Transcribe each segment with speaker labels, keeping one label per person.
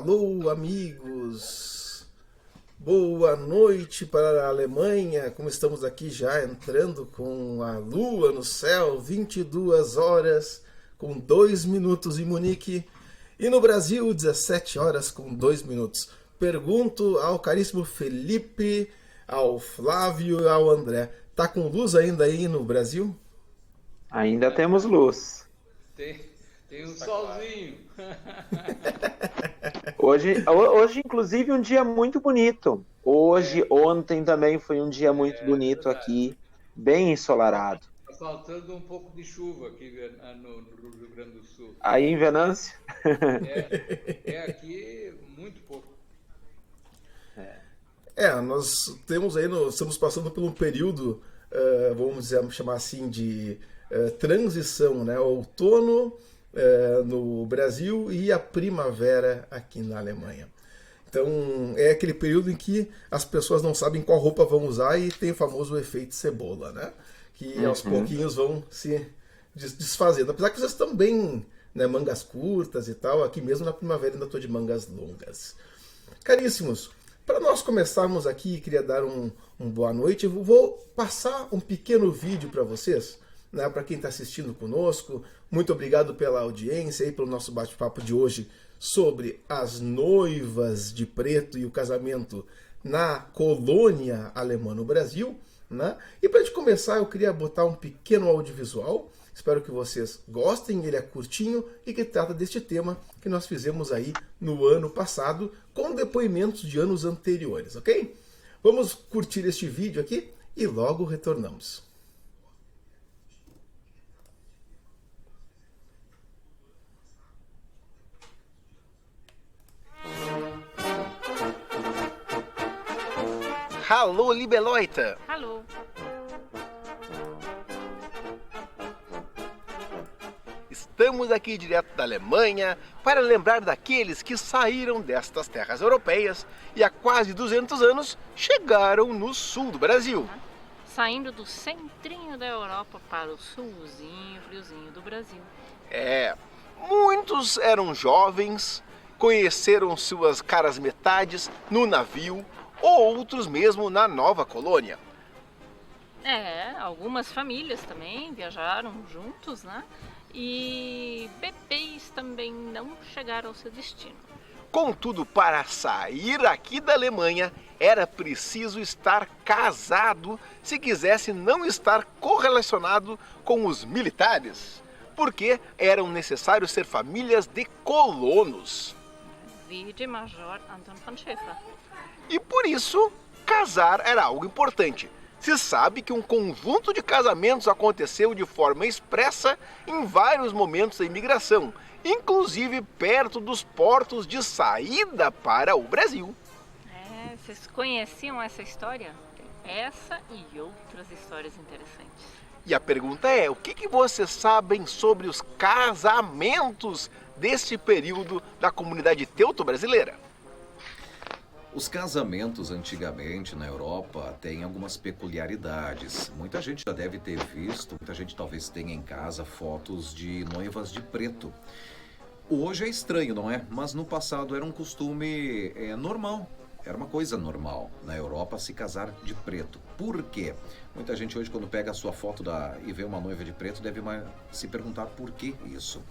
Speaker 1: Alô, amigos! Boa noite para a Alemanha, como estamos aqui já entrando com a lua no céu, 22 horas com 2 minutos em Munique, e no Brasil, 17 horas com 2 minutos. Pergunto ao caríssimo Felipe, ao Flávio e ao André, tá com luz ainda aí no Brasil?
Speaker 2: Ainda temos luz.
Speaker 3: Tem um solzinho.
Speaker 2: Hoje, inclusive, um dia muito bonito. Ontem também foi um dia muito bonito aqui, bem ensolarado.
Speaker 3: Tá faltando um pouco de chuva aqui no Rio Grande do Sul.
Speaker 2: Aí em Venâncio?
Speaker 3: É aqui muito pouco.
Speaker 1: Nós temos aí, estamos passando por um período, vamos chamar assim, de transição, né? Outono no Brasil e a primavera aqui na Alemanha. Então é aquele período em que as pessoas não sabem qual roupa vão usar e tem o famoso efeito cebola, né? Que aos pouquinhos vão se desfazendo. Apesar que vocês estão bem, né, mangas curtas e tal, aqui mesmo na primavera ainda estou de mangas longas. Caríssimos, para nós começarmos aqui, queria dar um boa noite. Eu vou passar um pequeno vídeo para vocês, né, para quem está assistindo conosco. Muito obrigado pela audiência e pelo nosso bate-papo de hoje sobre as noivas de preto e o casamento na colônia alemã no Brasil, né? E para a gente começar, eu queria botar um pequeno audiovisual. Espero que vocês gostem, ele é curtinho e que trata deste tema que nós fizemos aí no ano passado, com depoimentos de anos anteriores, ok? Vamos curtir este vídeo aqui e logo retornamos. Hallo, liebe Leute!
Speaker 4: Hallo.
Speaker 1: Estamos aqui direto da Alemanha para lembrar daqueles que saíram destas terras europeias e há quase 200 anos chegaram no sul do Brasil.
Speaker 4: Saindo do centrinho da Europa para o sulzinho, friozinho do Brasil.
Speaker 1: Muitos eram jovens, conheceram suas caras metades no navio ou outros mesmo na nova colônia.
Speaker 4: Algumas famílias também viajaram juntos, né? E bebês também não chegaram ao seu destino.
Speaker 1: Contudo, para sair aqui da Alemanha, era preciso estar casado se quisesse não estar correlacionado com os militares, porque eram necessários ser famílias de colonos.
Speaker 4: Vide Major Anton von Schäfer.
Speaker 1: E por isso, casar era algo importante. Se sabe que um conjunto de casamentos aconteceu de forma expressa em vários momentos da imigração, inclusive perto dos portos de saída para o Brasil.
Speaker 4: Vocês conheciam essa história? Essa e outras histórias interessantes.
Speaker 1: E a pergunta é, o que vocês sabem sobre os casamentos deste período da comunidade teuto-brasileira?
Speaker 5: Os casamentos antigamente na Europa têm algumas peculiaridades. Muita gente já deve ter visto, muita gente talvez tenha em casa fotos de noivas de preto. Hoje é estranho, não é? Mas no passado era um costume normal. Era uma coisa normal na Europa se casar de preto. Por quê? Muita gente hoje quando pega a sua foto e vê uma noiva de preto deve se perguntar por que isso.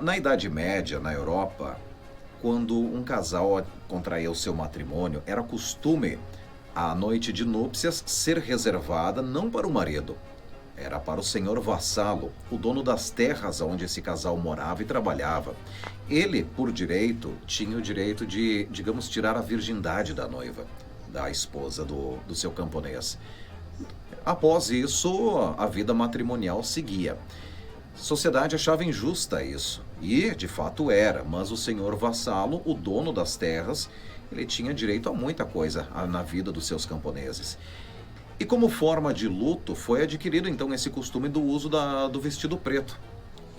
Speaker 5: Na Idade Média, na Europa, quando um casal contraía o seu matrimônio, era costume a noite de núpcias ser reservada não para o marido, era para o senhor vassalo, o dono das terras onde esse casal morava e trabalhava. Ele, por direito, tinha o direito de, digamos, tirar a virgindade da noiva, da esposa do seu camponês. Após isso, a vida matrimonial seguia. A sociedade achava injusta isso, e de fato era, mas o senhor vassalo, o dono das terras, ele tinha direito a muita coisa na vida dos seus camponeses. E como forma de luto, foi adquirido então esse costume do uso do vestido preto.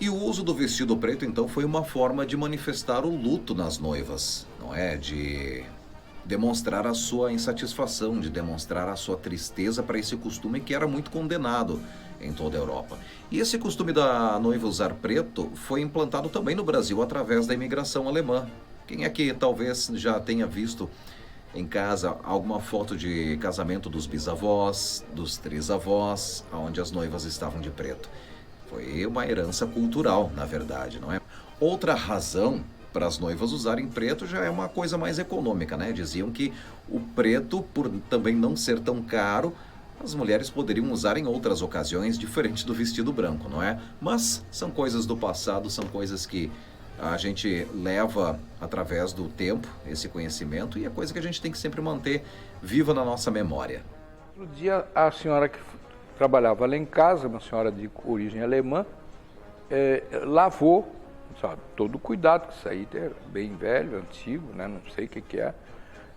Speaker 5: E o uso do vestido preto então foi uma forma de manifestar o luto nas noivas, não é? De demonstrar a sua insatisfação, de demonstrar a sua tristeza para esse costume que era muito condenado em toda a Europa. E esse costume da noiva usar preto foi implantado também no Brasil através da imigração alemã, Quem é que talvez já tenha visto em casa alguma foto de casamento dos bisavós, dos trisavós, onde as noivas estavam de preto? Foi uma herança cultural, na verdade, não é? Outra razão para as noivas usarem preto já é uma coisa mais econômica, né? Diziam que o preto, por também não ser tão caro, as mulheres poderiam usar em outras ocasiões, diferente do vestido branco, não é? Mas são coisas do passado, são coisas que a gente leva através do tempo, esse conhecimento, e é coisa que a gente tem que sempre manter viva na nossa memória.
Speaker 6: Outro dia, a senhora que trabalhava lá em casa, uma senhora de origem alemã, lavou, sabe, todo cuidado, que isso aí é bem velho, antigo, né, não sei o que é.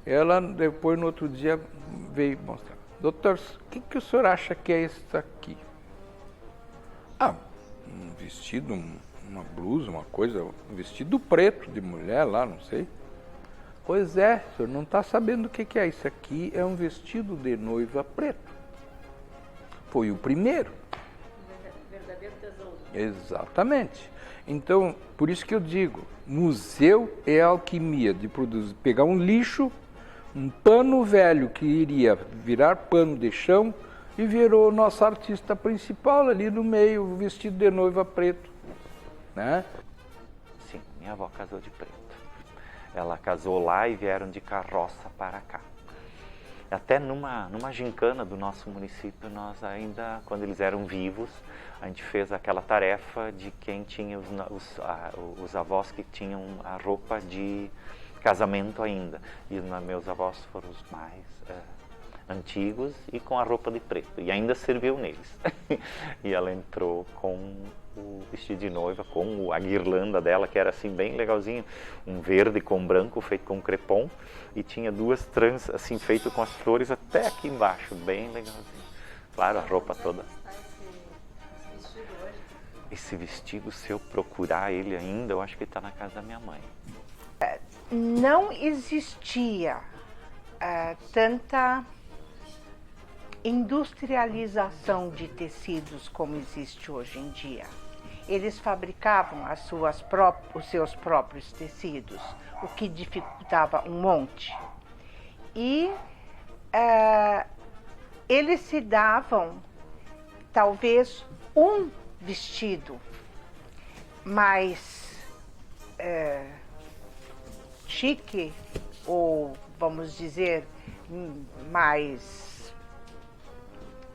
Speaker 6: Ela, depois, no outro dia, veio mostrar. Doutor, o que o senhor acha que é isso aqui? Ah, um vestido, uma blusa, uma coisa, um vestido preto de mulher lá, não sei. Pois é, o senhor não está sabendo o que é. Isso aqui é um vestido de noiva preto. Foi o primeiro.
Speaker 4: Verdadeiro tesouro.
Speaker 6: Exatamente. Então, por isso que eu digo, museu é alquimia de produzir, pegar um lixo, um pano velho que iria virar pano de chão e virou o nosso artista principal ali no meio, o vestido de noiva preto, né?
Speaker 7: Sim, minha avó casou de preto. Ela casou lá e vieram de carroça para cá. Até numa gincana do nosso município, nós ainda, quando eles eram vivos, a gente fez aquela tarefa de quem tinha os avós que tinham a roupa de casamento ainda. E meus avós foram os mais antigos e com a roupa de preto. E ainda serviu neles. E ela entrou com o vestido de noiva, com a guirlanda dela, que era assim bem legalzinho, um verde com branco feito com crepom, e tinha duas tranças assim feito com as flores até aqui embaixo, bem legalzinho. Claro, a roupa toda. Esse vestido, se eu procurar ele ainda, eu acho que está na casa da minha mãe.
Speaker 8: Não existia tanta industrialização de tecidos como existe hoje em dia. Eles fabricavam os seus próprios tecidos, o que dificultava um monte. E eles se davam talvez um vestido mais chique, ou vamos dizer, mais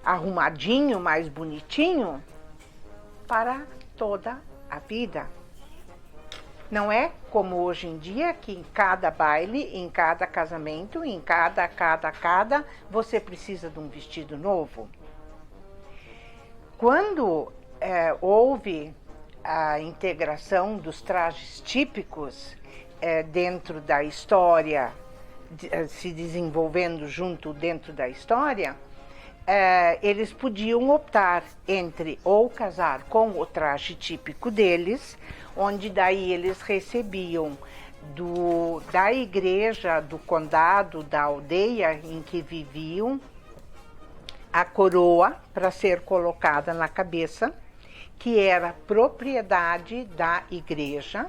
Speaker 8: arrumadinho, mais bonitinho, para toda a vida. Não é como hoje em dia, que em cada baile, em cada casamento, em cada, você precisa de um vestido novo. Quando houve a integração dos trajes típicos dentro da história, se desenvolvendo junto dentro da história, eles podiam optar entre ou casar com o traje típico deles, onde daí eles recebiam da igreja, do condado, da aldeia em que viviam, a coroa para ser colocada na cabeça, que era propriedade da igreja,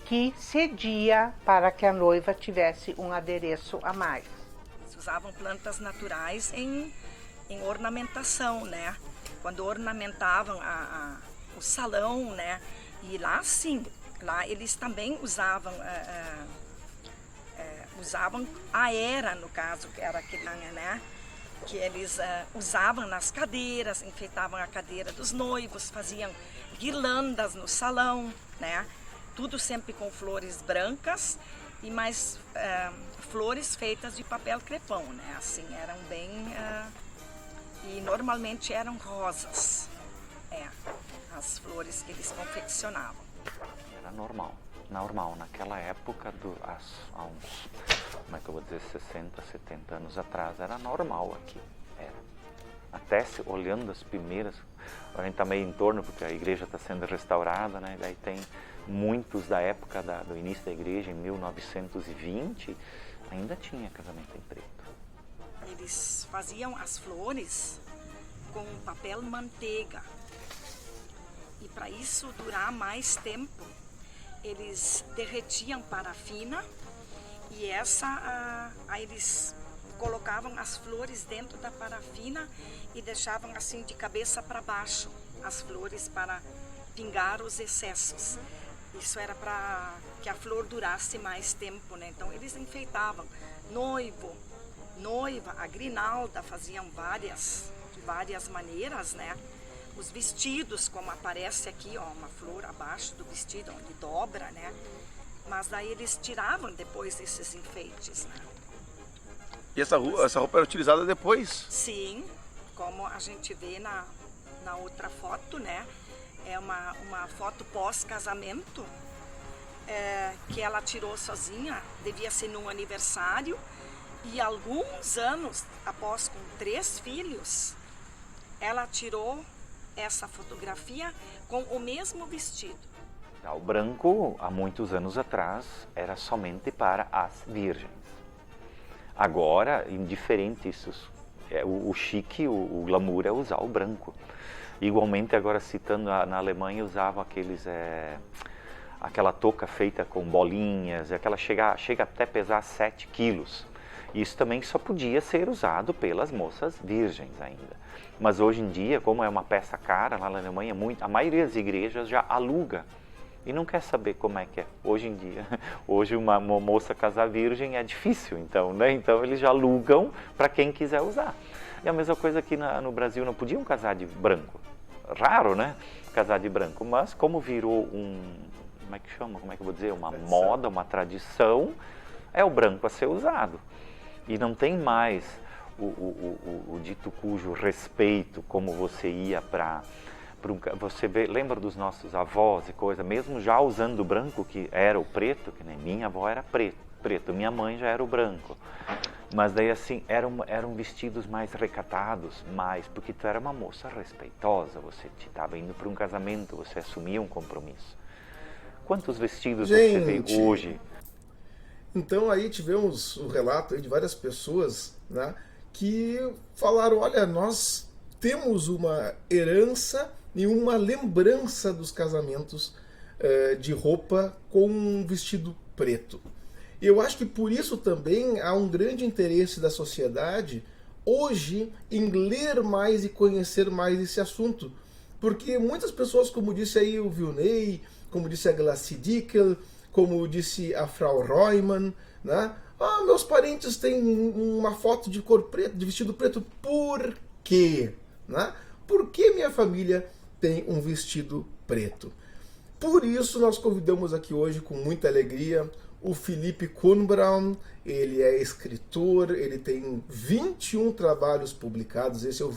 Speaker 8: que cedia para que a noiva tivesse um adereço a mais.
Speaker 9: Eles usavam plantas naturais em ornamentação, né? Quando ornamentavam o salão, né? E lá sim, lá eles também usavam a era, no caso, que era aquele, né? Que eles usavam nas cadeiras, enfeitavam a cadeira dos noivos, faziam guirlandas no salão, né? Tudo sempre com flores brancas e mais flores feitas de papel crepom, né? Assim, eram bem... e normalmente eram rosas, as flores que eles confeccionavam.
Speaker 7: Era normal, naquela época, há uns, como é que eu vou dizer, 60, 70 anos atrás, era normal aqui, era. Até olhando as primeiras, a gente está meio em torno, porque a igreja está sendo restaurada, né? Daí tem muitos da época do início da igreja, em 1920, ainda tinha casamento em preto.
Speaker 9: Eles faziam as flores com papel manteiga. E para isso durar mais tempo, eles derretiam parafina E aí eles colocavam as flores dentro da parafina e deixavam assim de cabeça para baixo as flores para pingar os excessos. Isso era para que a flor durasse mais tempo, né? Então eles enfeitavam noivo, noiva, a grinalda, faziam de várias maneiras, né? Os vestidos, como aparece aqui, ó, uma flor abaixo do vestido, onde dobra, né? Mas daí eles tiravam depois esses enfeites, né?
Speaker 10: E essa roupa era utilizada depois?
Speaker 9: Sim, como a gente vê na outra foto, né? É uma foto pós-casamento, que ela tirou sozinha, devia ser num aniversário, e alguns anos após, com 3 filhos, ela tirou essa fotografia com o mesmo vestido.
Speaker 7: O branco, há muitos anos atrás, era somente para as virgens. Agora, indiferente isso, o chique, o glamour é usar o branco. Igualmente, agora citando, na Alemanha usavam aquela touca feita com bolinhas, aquela chega até pesar 7 quilos. Isso também só podia ser usado pelas moças virgens ainda. Mas hoje em dia, como é uma peça cara lá na Alemanha, a maioria das igrejas já aluga e não quer saber como é que é. Hoje em dia, hoje uma moça casar virgem é difícil, então, né? Então eles já alugam para quem quiser usar. E a mesma coisa aqui no Brasil, não podiam casar de branco. Raro, né? Casar de branco. Mas como virou como é que chama? Como é que eu vou dizer? Uma moda, uma tradição, é o branco a ser usado. E não tem mais o dito cujo respeito, como você ia você lembra dos nossos avós e coisa, mesmo já usando o branco, que era o preto, que nem minha avó era preto, minha mãe já era o branco. Mas daí assim, eram vestidos mais recatados, porque tu era uma moça respeitosa, você estava indo para um casamento, você assumia um compromisso. Quantos vestidos você vê hoje?
Speaker 1: Então aí tivemos o relato aí de várias pessoas, né, que falaram, olha, nós temos uma herança e uma lembrança dos casamentos de roupa com um vestido preto. E eu acho que por isso também há um grande interesse da sociedade hoje em ler mais e conhecer mais esse assunto. Porque muitas pessoas, como disse aí o Vilney, como disse a Glacy Dickel, como disse a Frau Reumann, né? Meus parentes têm uma foto de cor preta, de vestido preto, por quê? Né? Por que minha família tem um vestido preto? Por isso nós convidamos aqui hoje com muita alegria o Felipe Kuhnbraun. Ele é escritor, ele tem 21 trabalhos publicados, esse é o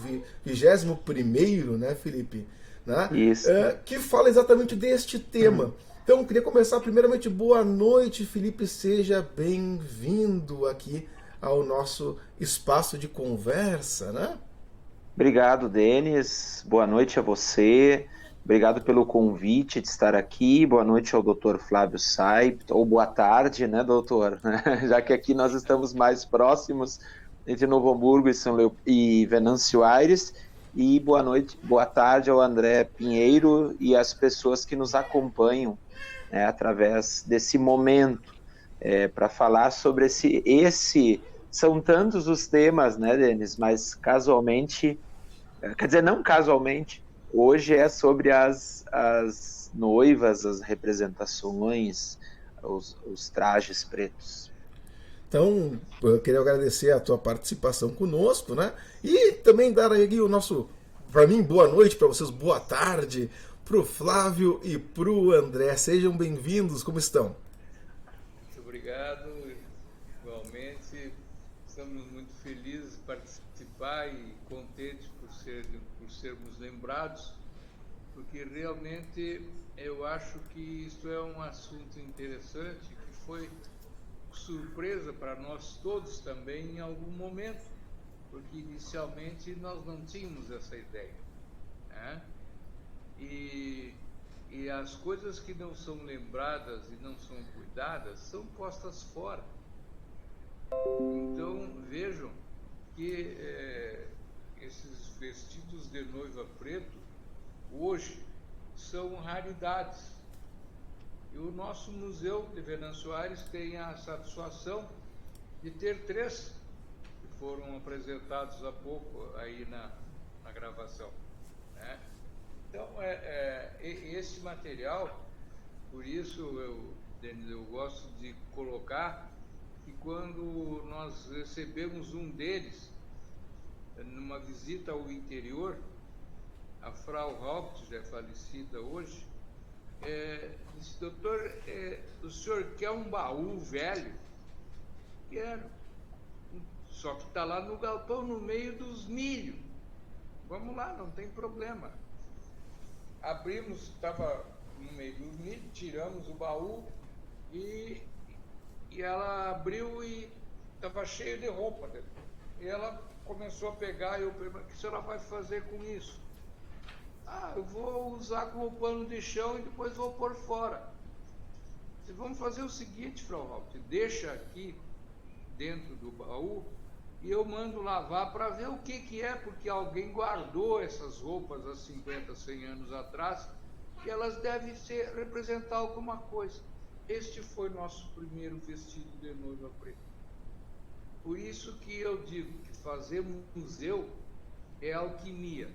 Speaker 1: 21º, né, Felipe? Né?
Speaker 2: Isso.
Speaker 1: Que fala exatamente deste tema. Então, queria começar primeiramente, boa noite, Felipe, seja bem-vindo aqui ao nosso espaço de conversa, né?
Speaker 2: Obrigado, Denis, boa noite a você, obrigado pelo convite de estar aqui, boa noite ao Dr. Flávio Saipt, ou boa tarde, né, doutor? Já que aqui nós estamos mais próximos entre Novo Hamburgo e Venâncio Aires, e boa noite, boa tarde ao André Pinheiro e às pessoas que nos acompanham, né, através desse momento, para falar sobre esse... São tantos os temas, né, Denis? Mas casualmente, quer dizer, não casualmente, hoje é sobre as noivas, as representações, os trajes pretos.
Speaker 1: Então, eu queria agradecer a tua participação conosco, né? E também dar aí o nosso, para mim, boa noite, para vocês, boa tarde, para o Flávio e para o André. Sejam bem-vindos, como estão?
Speaker 3: Muito obrigado, igualmente. Estamos muito felizes de participar e contentes por sermos lembrados, porque realmente eu acho que isso é um assunto interessante, que foi surpresa para nós todos também em algum momento, porque inicialmente nós não tínhamos essa ideia, né? E as coisas que não são lembradas e não são cuidadas são postas fora. Então vejam que esses vestidos de noiva preto hoje são raridades. E o nosso museu de Venâncio Aires tem a satisfação de ter 3 que foram apresentados há pouco aí na gravação, né? Então, esse material, por isso, Denis, eu gosto de colocar que quando nós recebemos um deles, numa visita ao interior, a Frau Haupt, já falecida hoje, disse: doutor, o senhor quer um baú velho? Quero. Só que está lá no galpão, no meio dos milho. Vamos lá, não tem problema. Abrimos, estava no meio dos milho, tiramos o baú e ela abriu e estava cheio de roupa dentro. E ela começou a pegar e eu perguntei: o que a senhora vai fazer com isso? Eu vou usar como pano de chão e depois vou pôr fora. Vamos fazer o seguinte, Frau Haupt, deixa aqui dentro do baú e eu mando lavar para ver o que é, porque alguém guardou essas roupas há 50, 100 anos atrás e elas devem representar alguma coisa. Este foi nosso primeiro vestido de noiva preta. Por isso que eu digo que fazer museu é alquimia.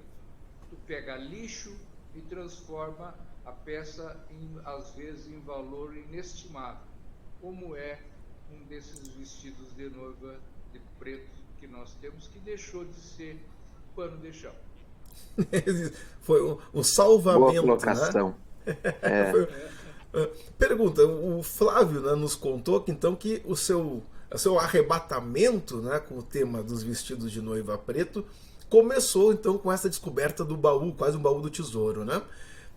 Speaker 3: Tu pega lixo e transforma a peça, às vezes, em valor inestimável, como é um desses vestidos de noiva de preto que nós temos, que deixou de ser pano de chão.
Speaker 1: Foi um salvamento.
Speaker 2: Boa colocação.
Speaker 1: Né? Pergunta, o Flávio, né, nos contou que então que o seu arrebatamento, né, com o tema dos vestidos de noiva preto começou então com essa descoberta do baú, quase um baú do tesouro, né?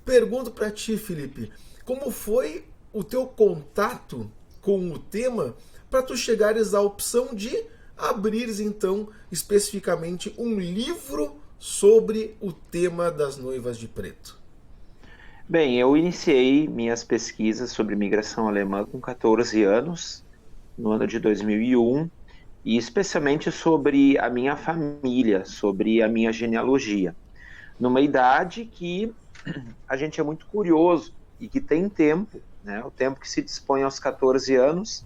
Speaker 1: Pergunto para ti, Felipe, como foi o teu contato com o tema para tu chegares à opção de abrires então especificamente um livro sobre o tema das noivas de preto?
Speaker 2: Bem, eu iniciei minhas pesquisas sobre migração alemã com 14 anos, no ano de 2001, e especialmente sobre a minha família, sobre a minha genealogia. Numa idade que a gente é muito curioso e que tem tempo, né? O tempo que se dispõe aos 14 anos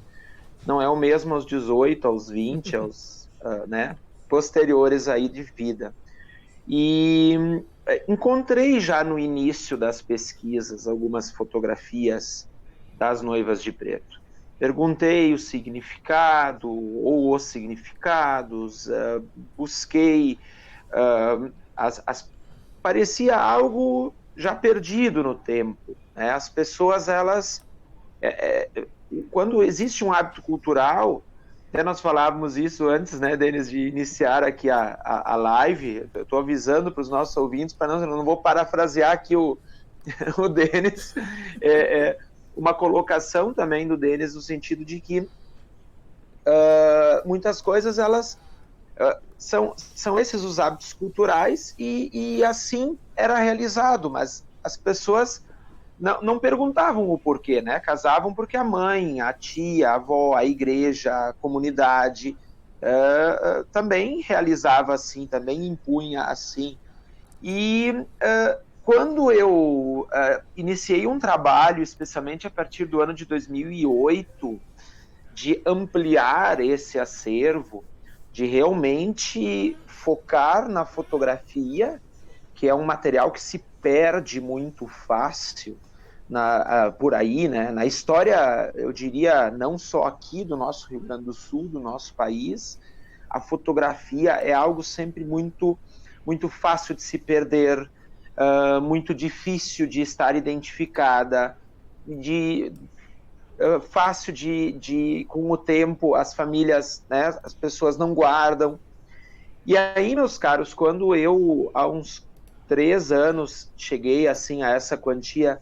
Speaker 2: não é o mesmo aos 18, aos 20, aos né, posteriores aí de vida. E encontrei já no início das pesquisas algumas fotografias das noivas de preto. Perguntei o significado ou os significados, busquei, parecia algo já perdido no tempo, né? As pessoas, elas, quando existe um hábito cultural, até nós falávamos isso antes, né, Denis, de iniciar aqui a live, eu estou avisando para os nossos ouvintes, para não vou parafrasear aqui o Denis, uma colocação também do Denis no sentido de que muitas coisas elas são esses os hábitos culturais e assim era realizado, mas as pessoas não perguntavam o porquê, né? Casavam porque a mãe, a tia, a avó, a igreja, a comunidade também realizava assim, também impunha assim. E quando eu iniciei um trabalho, especialmente a partir do ano de 2008, de ampliar esse acervo, de realmente focar na fotografia, que é um material que se perde muito fácil por aí, né? Na história, eu diria, não só aqui do nosso Rio Grande do Sul, do nosso país, a fotografia é algo sempre muito, muito fácil de se perder, muito difícil de estar identificada, fácil com o tempo, as famílias, né, as pessoas não guardam. E aí, meus caros, quando eu, há uns 3 anos, cheguei assim a essa quantia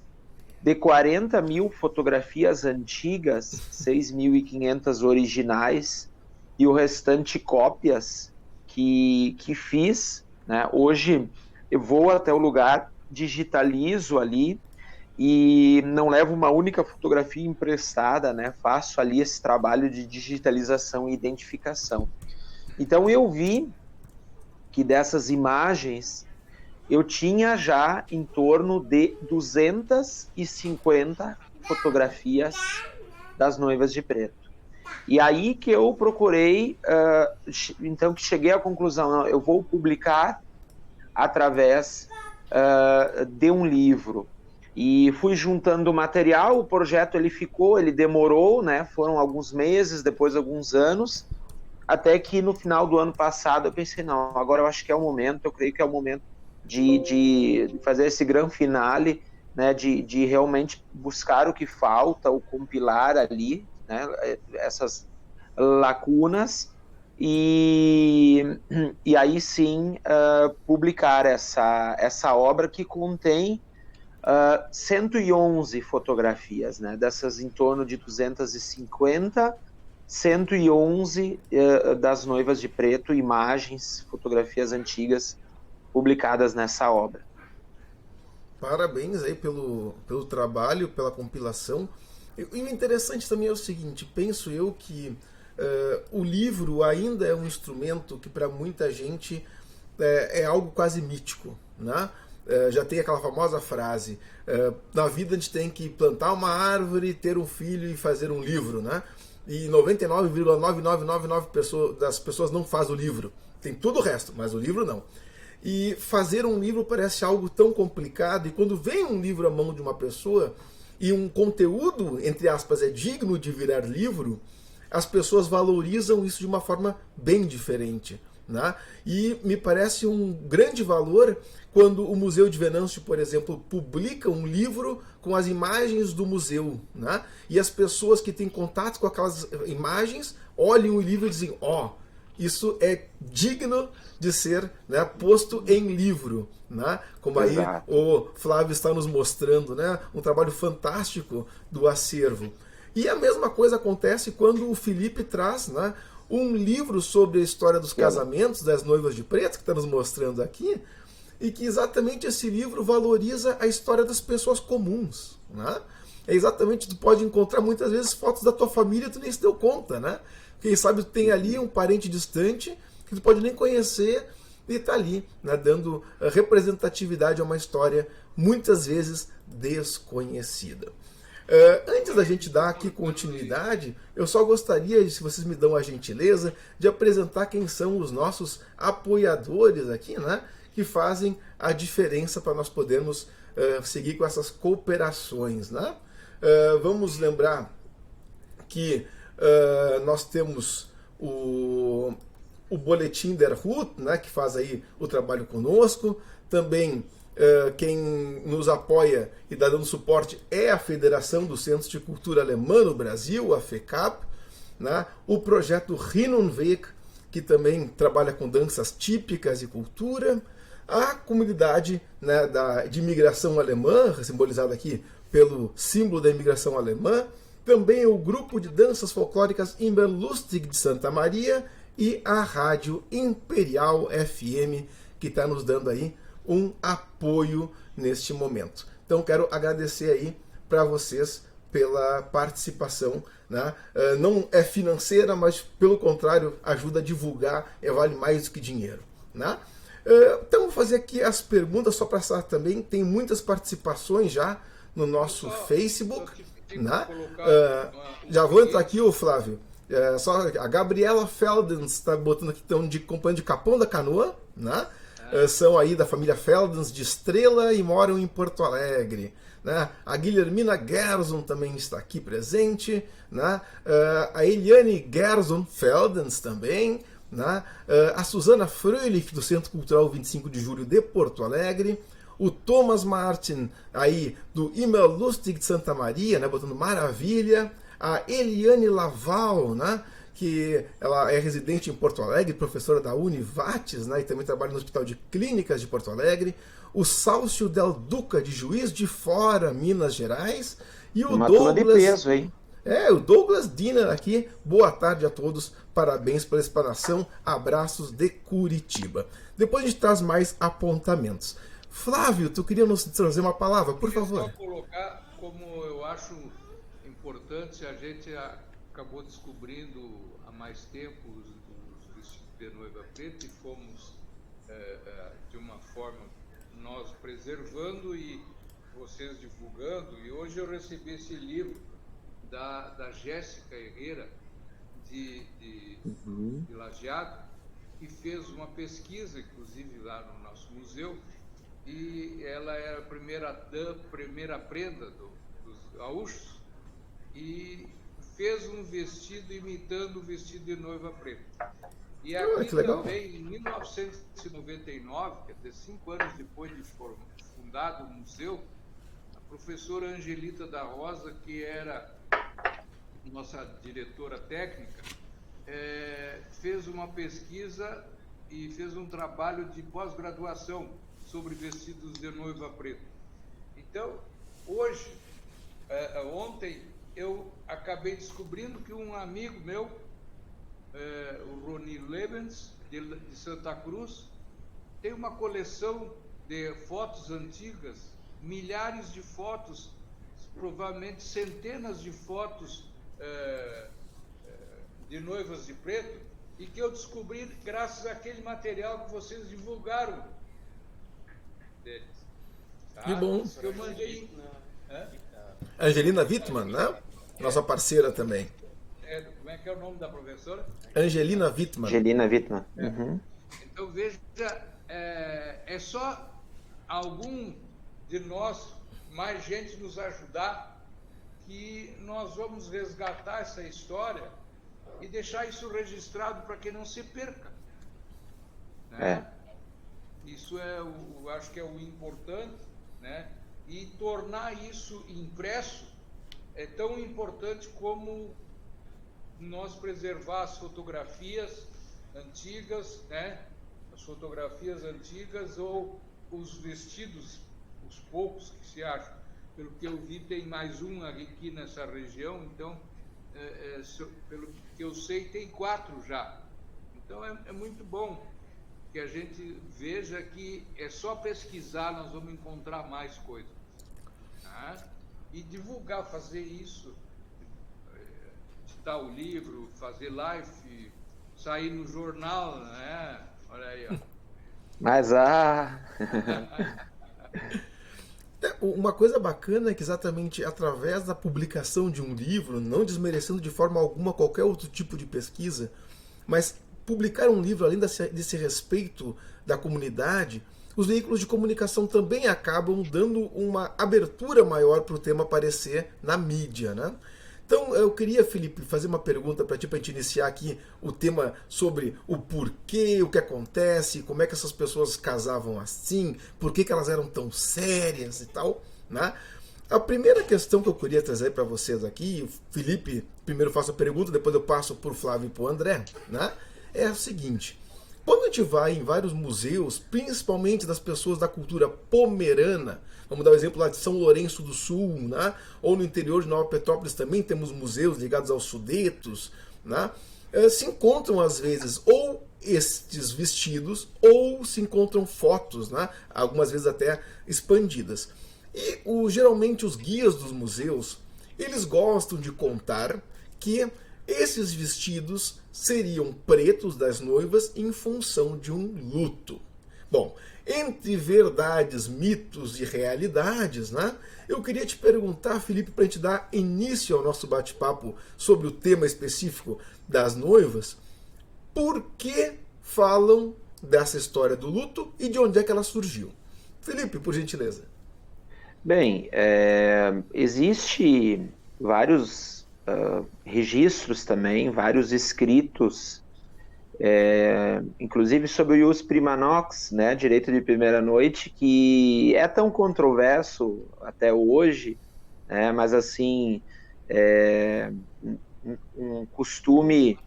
Speaker 2: de 40 mil fotografias antigas, 6.500 originais, e o restante cópias que fiz, né? Hoje eu vou até o lugar, digitalizo ali, e não levo uma única fotografia emprestada, né? Faço ali esse trabalho de digitalização e identificação. Então eu vi que dessas imagens eu tinha já em torno de 250 fotografias das noivas de preto. E aí que eu procurei, então que cheguei à conclusão, não, eu vou publicar através de um livro. E fui juntando material, o projeto ele demorou, né? Foram alguns meses, depois alguns anos, até que no final do ano passado eu pensei, não, agora eu acho que é o momento, eu creio que é o momento de fazer esse grande finale, né? De realmente buscar o que falta, o compilar ali, né? Essas lacunas, e aí sim publicar essa obra que contém 111 fotografias, né? Dessas em torno de 250, 111 das noivas de preto, imagens, fotografias antigas publicadas nessa obra.
Speaker 1: Parabéns aí pelo trabalho, pela compilação. E o interessante também é o seguinte, penso eu que o livro ainda é um instrumento que para muita gente é algo quase mítico, né? Já tem aquela famosa frase, na vida a gente tem que plantar uma árvore, ter um filho e fazer um livro, né? E 99,9999% das pessoas não faz o livro. Tem tudo o resto, mas o livro não. E fazer um livro parece algo tão complicado, e quando vem um livro à mão de uma pessoa e um conteúdo, entre aspas, é digno de virar livro, as pessoas valorizam isso de uma forma bem diferente, né? E me parece um grande valor quando o Museu de Venâncio, por exemplo, publica um livro com as imagens do museu, né? E as pessoas que têm contato com aquelas imagens olham o livro e dizem, isso é digno de ser, né, posto em livro, né? Como aí
Speaker 2: Exato.
Speaker 1: o Flávio está nos mostrando, né, um trabalho fantástico do acervo. E a mesma coisa acontece quando o Felipe traz, né, um livro sobre a história dos casamentos das noivas de preto, que está nos mostrando aqui, e que exatamente esse livro valoriza a história das pessoas comuns, né? É exatamente, tu pode encontrar muitas vezes fotos da tua família e tu nem se deu conta, né? Quem sabe tu tem ali um parente distante que tu pode nem conhecer e está ali, né, dando representatividade a uma história muitas vezes desconhecida. Antes da gente dar aqui continuidade, eu só gostaria, se vocês me dão a gentileza, de apresentar quem são os nossos apoiadores aqui, né, que fazem a diferença para nós podermos seguir com essas cooperações, né? Vamos lembrar que nós temos o Boletim der Ruth, né, que faz aí o trabalho conosco. Também quem nos apoia e dá dando suporte é a Federação dos Centros de Cultura Alemã no Brasil, a FECAP, né? O projeto Rinnenweg, que também trabalha com danças típicas e cultura. A comunidade, né, de imigração alemã, simbolizada aqui pelo símbolo da imigração alemã. Também o grupo de danças folclóricas Imberlustig de Santa Maria e a Rádio Imperial FM, que está nos dando aí um apoio neste momento. Então quero agradecer aí para vocês pela participação, né? Não é financeira, mas pelo contrário ajuda a divulgar, vale mais do que dinheiro, né? Então vou fazer aqui as perguntas só para saber também, tem muitas participações já no nosso Facebook, né? Já vou entrar aqui, ô Flávio. Só a Gabriela Feldens está botando aqui, estão acompanhando de Capão da Canoa, né? São aí da família Feldens de Estrela e moram em Porto Alegre, né? A Guilhermina Gerson também está aqui presente, né? A Eliane Gerson Feldens também, né? A Susana Fröhlich do Centro Cultural 25 de Julho de Porto Alegre. O Thomas Martin, aí do Immerlustig de Santa Maria, né, botando maravilha. A Eliane Laval, né, que ela é residente em Porto Alegre, professora da Univates, né, e também trabalha no Hospital de Clínicas de Porto Alegre. O Sálcio Del Duca, de Juiz de Fora, Minas Gerais. E o
Speaker 2: Douglas... de peso, hein?
Speaker 1: O Douglas Diner aqui. Boa tarde a todos. Parabéns pela explanação. Abraços de Curitiba. Depois a gente traz mais apontamentos. Flávio, tu queria nos trazer uma palavra, por favor.
Speaker 3: Só colocar como eu acho importante, a gente acabou descobrindo há mais tempo os vestidos de noiva preta e fomos, de uma forma, nós preservando e vocês divulgando, e hoje eu recebi esse livro da Jéssica Herrera, de Lajeado, que fez uma pesquisa, inclusive lá no nosso museu, e ela era a primeira prenda dos gaúchos, e fez um vestido imitando o vestido de noiva preta. E aqui também, em 1999, quer dizer, 5 anos depois de fundado o museu, a professora Angelita da Rosa, que era nossa diretora técnica, fez uma pesquisa e fez um trabalho de pós-graduação sobre vestidos de noiva preta. Então, hoje, ontem, eu acabei descobrindo que um amigo meu, o Roni Lebens, de Santa Cruz, tem uma coleção de fotos antigas, milhares de fotos, provavelmente centenas de fotos de noivas de preto, e que eu descobri graças àquele material que vocês divulgaram deles. Tá?
Speaker 1: Que bom.
Speaker 3: Eu mandei...
Speaker 1: Angelina Wittmann, né? Nossa parceira também.
Speaker 3: Como é que é o nome da professora?
Speaker 1: Angelina Wittmann.
Speaker 2: Angelina Wittmann. Uhum.
Speaker 3: Então, veja, é só algum de nós, mais gente nos ajudar, que nós vamos resgatar essa história e deixar isso registrado para que não se perca. Né? Isso eu acho que é o importante, né? E tornar isso impresso é tão importante como nós preservar as fotografias antigas, né? As fotografias antigas ou os vestidos, os poucos que se acham. Pelo que eu vi, tem mais um aqui nessa região, então, pelo que eu sei, tem 4 já. Então, é muito bom que a gente veja que é só pesquisar, nós vamos encontrar mais coisas. Tá? E divulgar, fazer isso, editar o livro, fazer live, sair no jornal, né? Olha aí, ó.
Speaker 2: Mas
Speaker 1: uma coisa bacana é que exatamente através da publicação de um livro, não desmerecendo de forma alguma qualquer outro tipo de pesquisa, mas publicar um livro, além desse respeito da comunidade, os veículos de comunicação também acabam dando uma abertura maior para o tema aparecer na mídia, né? Então eu queria, Felipe, fazer uma pergunta para ti, para a gente iniciar aqui o tema sobre o porquê, o que acontece, como é que essas pessoas casavam assim, por que elas eram tão sérias e tal, né? A primeira questão que eu queria trazer para vocês aqui, Felipe, primeiro faço a pergunta, depois eu passo por Flávio e por André, né? É o seguinte: quando a gente vai em vários museus, principalmente das pessoas da cultura pomerana, vamos dar o exemplo lá de São Lourenço do Sul, né? Ou no interior de Nova Petrópolis também temos museus ligados aos Sudetos, né? Se encontram às vezes ou estes vestidos ou se encontram fotos, né? Algumas vezes até expandidas. E geralmente os guias dos museus, eles gostam de contar que esses vestidos seriam pretos das noivas em função de um luto. Bom, entre verdades, mitos e realidades, né? Eu queria te perguntar, Felipe, para a gente dar início ao nosso bate-papo sobre o tema específico das noivas, por que falam dessa história do luto e de onde é que ela surgiu? Felipe, por gentileza.
Speaker 2: Bem, existe vários registros também, vários escritos, inclusive sobre o ius prima nox, né, direito de primeira noite, que é tão controverso até hoje, né, mas assim, um costume,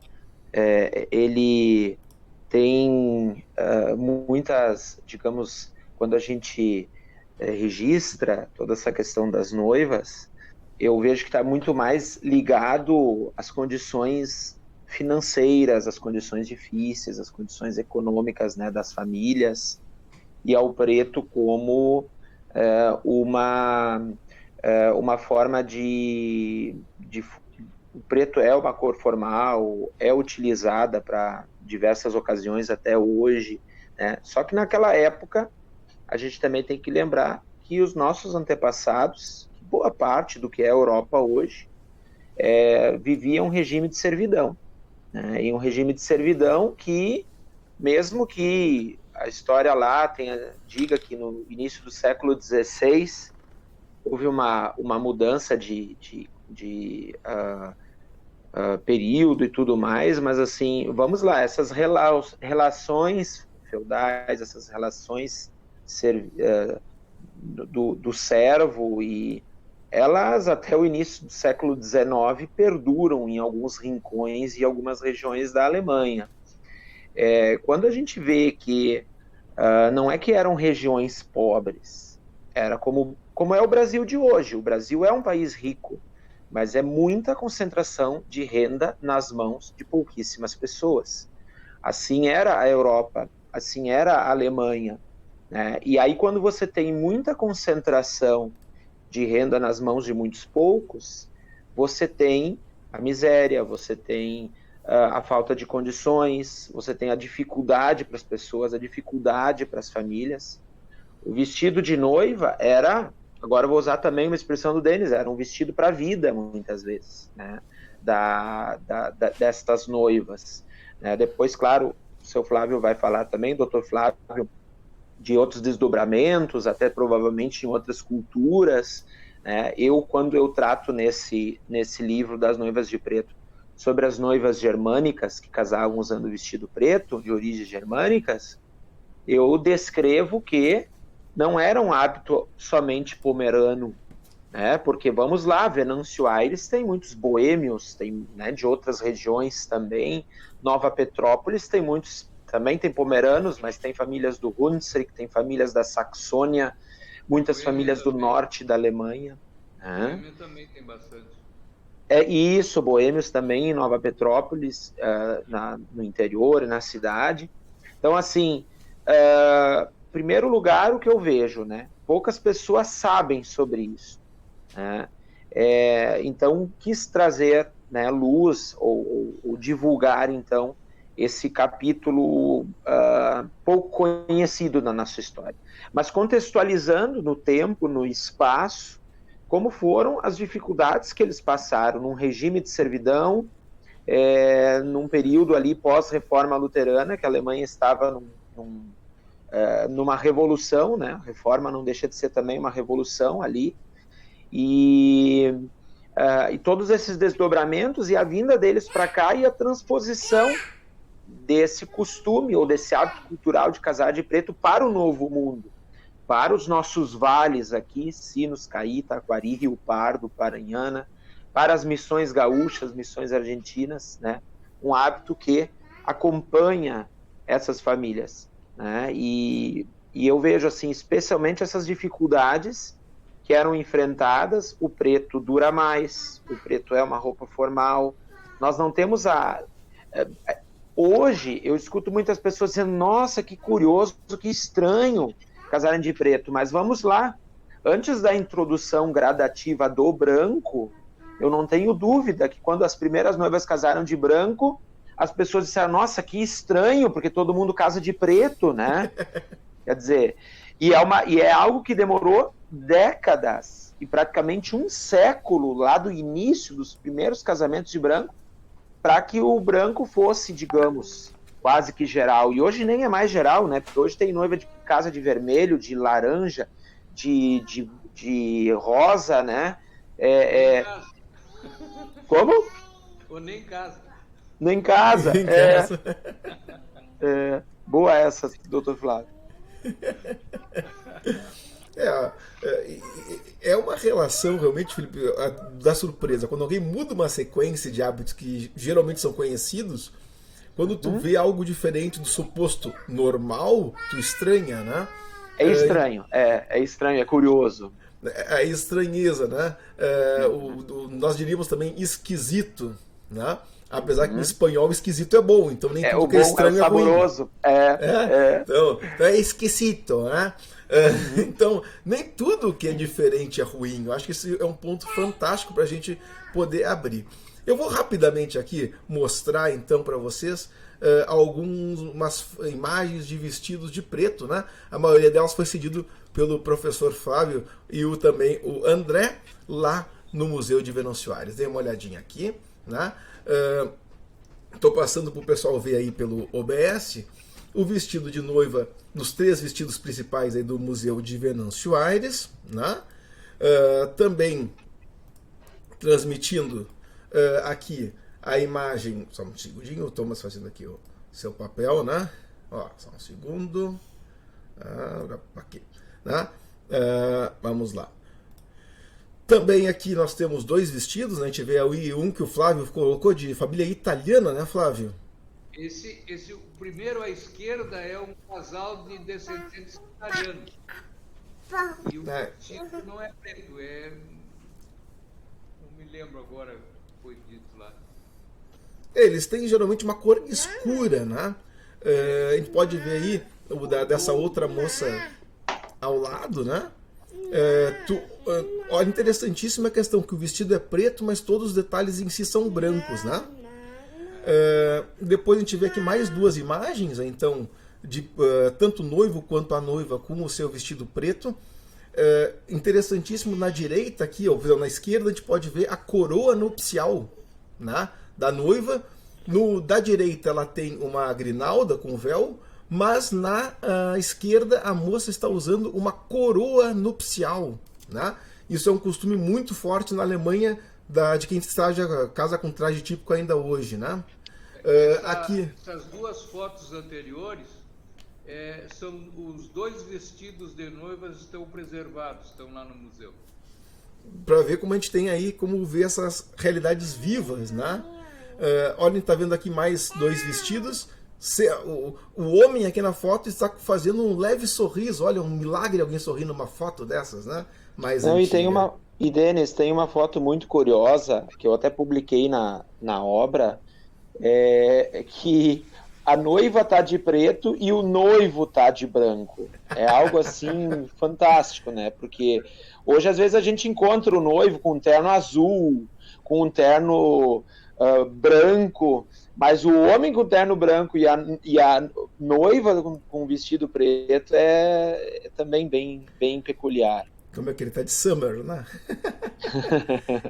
Speaker 2: ele tem muitas, digamos, quando a gente registra toda essa questão das noivas, eu vejo que está muito mais ligado às condições financeiras, às condições difíceis, às condições econômicas, né, das famílias, e ao preto como uma forma de... O preto é uma cor formal, é utilizada para diversas ocasiões até hoje, né? Só que naquela época a gente também tem que lembrar que os nossos antepassados, boa parte do que é a Europa hoje, vivia um regime de servidão. Né? E um regime de servidão que, mesmo que a história lá diga que no início do século XVI houve uma mudança de período e tudo mais, mas assim, vamos lá, essas relações feudais, essas relações do servo, e elas até o início do século XIX perduram em alguns rincões e algumas regiões da Alemanha. Quando a gente vê que não é que eram regiões pobres, era como é o Brasil de hoje. O Brasil é um país rico, mas é muita concentração de renda nas mãos de pouquíssimas pessoas. Assim era a Europa, assim era a Alemanha. Né? E aí, quando você tem muita concentração de renda nas mãos de muitos poucos, você tem a miséria, você tem a falta de condições, você tem a dificuldade para as pessoas, a dificuldade para as famílias. O vestido de noiva era, agora eu vou usar também uma expressão do Denis, era um vestido para a vida, muitas vezes, né? Destas noivas. Né? Depois, claro, o seu Flávio vai falar também, doutor Flávio, de outros desdobramentos, até provavelmente em outras culturas. Né? Quando eu trato nesse livro das Noivas de Preto sobre as noivas germânicas que casavam usando vestido preto, de origens germânicas, eu descrevo que não era um hábito somente pomerano, né? Porque, vamos lá, Venâncio Aires tem muitos boêmios, tem, né, de outras regiões também. Nova Petrópolis tem muitos, também tem pomeranos, mas tem famílias do Hunsrück, tem famílias da Saxônia, muitas famílias do norte da Alemanha. Né?
Speaker 3: Boêmio também tem bastante.
Speaker 2: Isso, boêmios também em Nova Petrópolis, no interior e na cidade. Então, assim, em primeiro lugar, o que eu vejo, né? Poucas pessoas sabem sobre isso. Né? Então, quis trazer, né, luz ou divulgar, então, esse capítulo pouco conhecido na nossa história. Mas contextualizando no tempo, no espaço, como foram as dificuldades que eles passaram num regime de servidão, num período ali pós-reforma luterana, que a Alemanha estava numa revolução, né? A reforma não deixa de ser também uma revolução ali, e todos esses desdobramentos e a vinda deles para cá e a transposição desse costume ou desse hábito cultural de casar de preto para o novo mundo, para os nossos vales aqui, Sinos, Caí, Taquari, Rio Pardo, Paranhana, para as missões gaúchas, missões argentinas, né? Um hábito que acompanha essas famílias. Né? E eu vejo, assim, especialmente essas dificuldades que eram enfrentadas. O preto dura mais, o preto é uma roupa formal. Nós não temos hoje, eu escuto muitas pessoas dizendo, nossa, que curioso, que estranho casarem de preto, mas vamos lá. Antes da introdução gradativa do branco, eu não tenho dúvida que quando as primeiras noivas casaram de branco, as pessoas disseram, nossa, que estranho, porque todo mundo casa de preto, né? Quer dizer, e é algo que demorou décadas, e praticamente um século, lá do início dos primeiros casamentos de branco, para que o branco fosse, digamos, quase que geral. E hoje nem é mais geral, né? Porque hoje tem noiva de casa de vermelho, de laranja, de rosa, né? Como?
Speaker 3: Ou nem casa.
Speaker 2: Nem casa. Boa essa, doutor Flávio.
Speaker 1: É uma relação realmente, Felipe, da surpresa. Quando alguém muda uma sequência de hábitos que geralmente são conhecidos, quando tu vê algo diferente do suposto normal, tu estranha, né?
Speaker 2: É estranho, é curioso.
Speaker 1: A estranheza, né? Nós diríamos também esquisito, né? Apesar que em espanhol esquisito é bom, então nem tudo que é estranho é
Speaker 2: saboroso.
Speaker 1: Então é esquisito, né? Então, nem tudo que é diferente é ruim. Eu acho que esse é um ponto fantástico para a gente poder abrir. Eu vou rapidamente aqui mostrar então para vocês algumas imagens de vestidos de preto, né? A maioria delas foi cedido pelo professor Flávio e também o André, lá no Museu de Venâncio Aires. Dê uma olhadinha aqui, né? Estou passando para o pessoal ver aí pelo OBS o vestido de noiva dos 3 vestidos principais aí do Museu de Venâncio Aires, né? Também transmitindo aqui a imagem, só um segundinho, o Thomas fazendo aqui o seu papel, né? Ó, só um segundo. Aqui, né? Vamos lá. Também aqui nós temos 2 vestidos, né? A gente vê aí um que o Flávio colocou de família italiana, né, Flávio?
Speaker 3: O primeiro à esquerda é um casal de descendentes italianos. E o vestido não é preto, não me lembro agora o que foi dito lá.
Speaker 1: Eles têm geralmente uma cor escura, né? A gente pode ver aí dessa outra moça ao lado, né? Olha, interessantíssima a questão que o vestido é preto, mas todos os detalhes em si são brancos, né? Depois a gente vê aqui mais 2 imagens, então, de tanto o noivo quanto a noiva com o seu vestido preto. Interessantíssimo, na direita aqui, na esquerda, a gente pode ver a coroa nupcial, né, da noiva. Da direita ela tem uma grinalda com véu, mas na esquerda a moça está usando uma coroa nupcial, né? Isso é um costume muito forte na Alemanha de quem casa com traje típico ainda hoje, né?
Speaker 3: Essas 2 fotos anteriores são os 2 vestidos de noivas estão preservados, estão lá no museu.
Speaker 1: Para ver como a gente tem aí, como ver essas realidades vivas, né? Olha, a gente está vendo aqui mais 2 vestidos. O homem aqui na foto está fazendo um leve sorriso. Olha, um milagre alguém sorrir numa foto dessas, né? Mais antiga.
Speaker 2: E Denis, tem uma foto muito curiosa que eu até publiquei na obra, que a noiva tá de preto e o noivo tá de branco. É algo assim fantástico, né? Porque hoje às vezes a gente encontra o noivo com um terno azul, com um terno branco, mas o homem com terno branco e a noiva com vestido preto é também bem peculiar.
Speaker 1: Como é que ele tá de summer, né?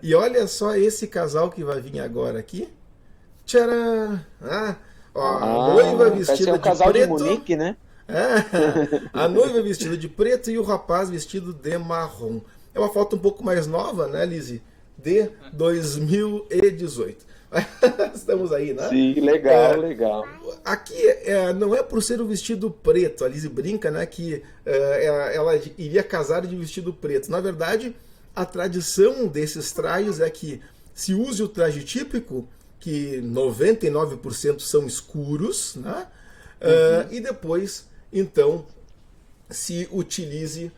Speaker 1: E olha só esse casal que vai vir agora aqui. Tcharam! A noiva vestida de
Speaker 2: casal
Speaker 1: preto.
Speaker 2: De Munique, né?
Speaker 1: A noiva vestida de preto e o rapaz vestido de marrom. É uma foto um pouco mais nova, né, Lizzie? De 2018. Estamos aí, né?
Speaker 2: Sim, legal.
Speaker 1: Aqui não é por ser o vestido preto, a Lizzie brinca, né, que ela iria casar de vestido preto. Na verdade, a tradição desses trajes é que se use o traje típico, que 99% são escuros, né? E depois, então, se utilize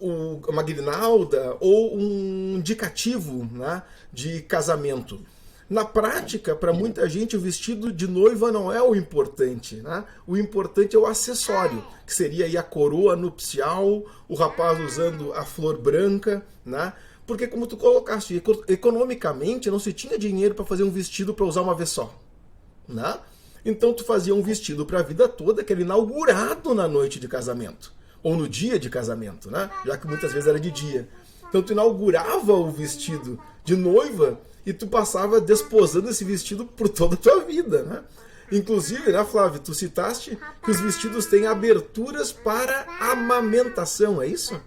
Speaker 1: uma grinalda ou um indicativo, né, de casamento. Na prática, para muita gente, o vestido de noiva não é o importante, né? O importante é o acessório, que seria aí a coroa nupcial, o rapaz usando a flor branca, né? Porque, como tu colocaste, economicamente não se tinha dinheiro para fazer um vestido para usar uma vez só, né? Então tu fazia um vestido para a vida toda, que era inaugurado na noite de casamento, ou no dia de casamento, né? Já que muitas vezes era de dia. Então tu inaugurava o vestido de noiva e tu passava desposando esse vestido por toda a tua vida, né? Inclusive, né, Flávio, tu citaste que os vestidos têm aberturas para amamentação, é isso?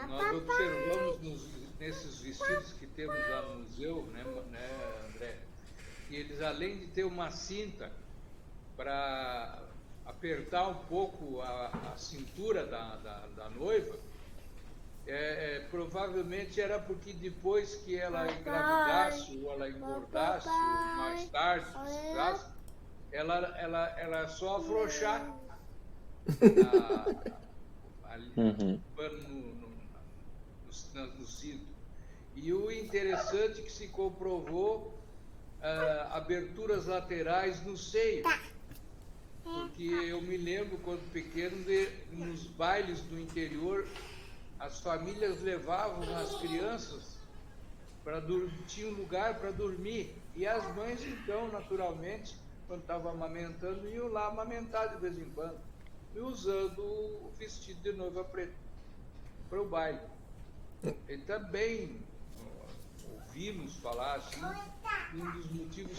Speaker 3: Nós observamos nesses vestidos que temos lá no museu, né, André, que eles, além de ter uma cinta para apertar um pouco a cintura da noiva, provavelmente era porque depois que ela engravidasse ou ela engordasse, ou mais tarde precisasse, ela só afrouxar o pano no cinto. E o interessante é que se comprovou aberturas laterais no seio. Porque eu me lembro, quando pequeno, nos bailes do interior, as famílias levavam as crianças tinha um lugar para dormir. E as mães, então, naturalmente, quando estavam amamentando, iam lá amamentar de vez em quando, e usando o vestido de noiva preta para o baile. E também ouvimos falar assim, um dos motivos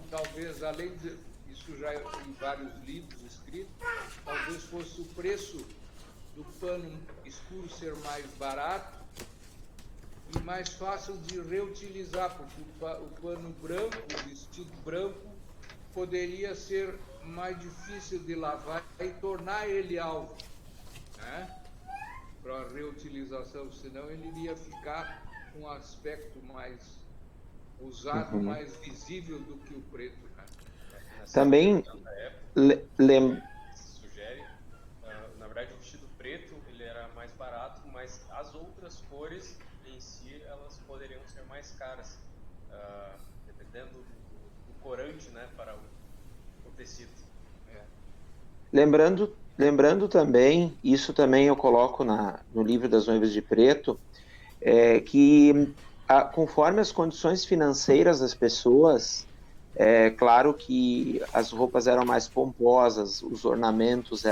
Speaker 3: talvez, além de isso já em vários livros escritos, talvez fosse o preço do pano escuro ser mais barato e mais fácil de reutilizar, porque o pano branco, o vestido branco, poderia ser mais difícil de lavar e tornar ele alvo, né? Para reutilização, senão ele iria ficar com um aspecto mais usado, mais visível do que o preto, né?
Speaker 2: Também
Speaker 11: sugere, na verdade, o vestido preto ele era mais barato, mas as outras cores em si elas poderiam ser mais caras, dependendo do corante, né, para o tecido.
Speaker 2: Lembrando também, isso também eu coloco no livro das Noivas de Preto, que conforme as condições financeiras das pessoas, claro que as roupas eram mais pomposas, os ornamentos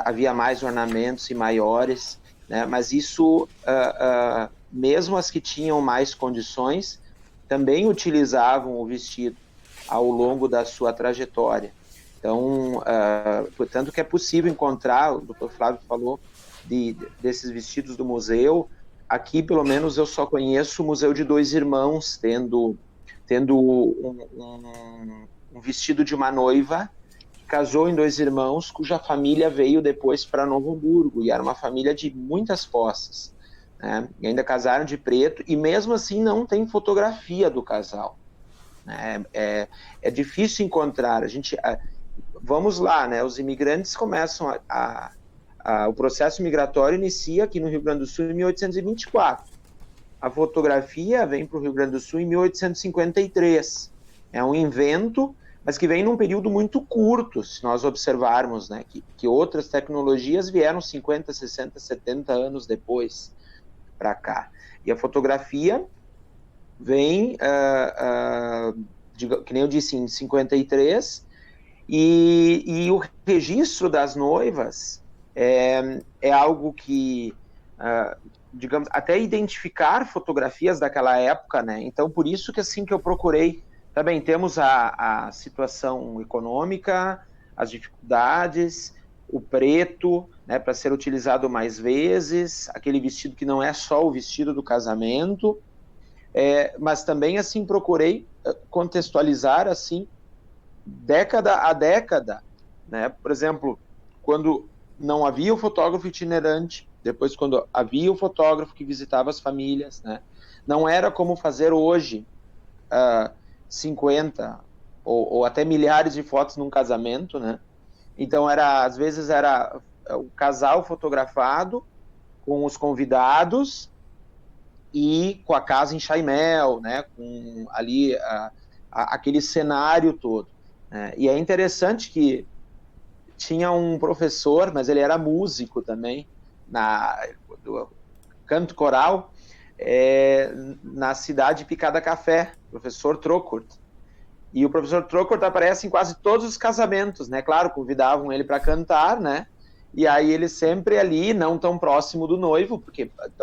Speaker 2: havia mais ornamentos e maiores, né? Mas isso, mesmo as que tinham mais condições, também utilizavam o vestido ao longo da sua trajetória. Então, portanto que é possível encontrar, o Dr. Flávio falou desses vestidos do museu. Aqui, pelo menos, eu só conheço o Museu de Dois Irmãos, tendo um vestido de uma noiva que casou em Dois Irmãos, cuja família veio depois para Novo Hamburgo, e era uma família de muitas posses, né? E ainda casaram de preto, e mesmo assim não tem fotografia do casal, né? É difícil encontrar. Vamos lá, né? Os imigrantes começam o processo migratório inicia aqui no Rio Grande do Sul em 1824. A fotografia vem para o Rio Grande do Sul em 1853. É um invento, mas que vem num período muito curto, se nós observarmos, né? Que outras tecnologias vieram 50, 60, 70 anos depois para cá. E a fotografia vem, que nem eu disse, em 53, e o registro das noivas é algo que, digamos, até identificar fotografias daquela época, né? Então, por isso que assim que eu procurei, também temos a situação econômica, as dificuldades, o preto, né, para ser utilizado mais vezes, aquele vestido que não é só o vestido do casamento, mas também assim procurei contextualizar assim década a década, né? Por exemplo, quando não havia o fotógrafo itinerante, depois quando havia o fotógrafo que visitava as famílias, né? Não era como fazer hoje 50 ou até milhares de fotos num casamento, né? Então às vezes era o casal fotografado com os convidados e com a casa em Chaimel, né? Com ali aquele cenário todo. E é interessante que tinha um professor, mas ele era músico também, do canto coral, na cidade de Picada Café, professor Trocourt. E o professor Trocourt aparece em quase todos os casamentos, né? Claro, convidavam ele para cantar, né? E aí ele sempre ali, não tão próximo do noivo,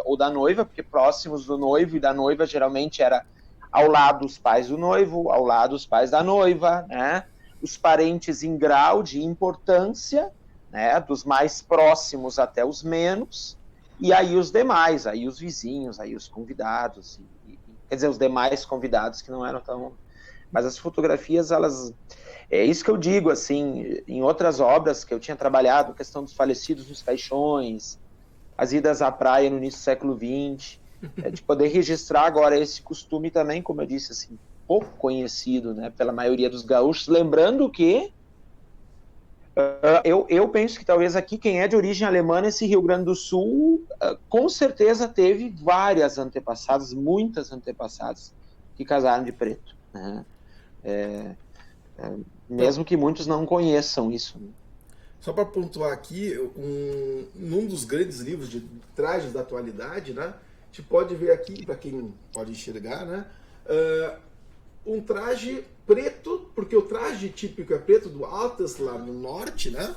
Speaker 2: ou da noiva, porque próximos do noivo e da noiva geralmente era ao lado os pais do noivo, ao lado os pais da noiva, né? Os parentes em grau de importância, né? Dos mais próximos até os menos, e aí os demais, aí os vizinhos, aí os convidados, quer dizer, os demais convidados que não eram tão... Mas as fotografias, elas... É isso que eu digo, assim, em outras obras que eu tinha trabalhado, a questão dos falecidos nos caixões, as idas à praia no início do século XX, de poder registrar agora esse costume também, como eu disse, assim, pouco conhecido, né, pela maioria dos gaúchos, lembrando que eu penso que talvez aqui quem é de origem alemã nesse Rio Grande do Sul com certeza teve várias antepassadas, muitas antepassadas que casaram de preto, né? Mesmo que muitos não conheçam isso, né?
Speaker 1: Só para pontuar aqui, num dos grandes livros de trajes da atualidade, né, gente pode ver aqui, para quem pode enxergar, né? Um traje preto, porque o traje típico é preto do Altes, lá no norte, né?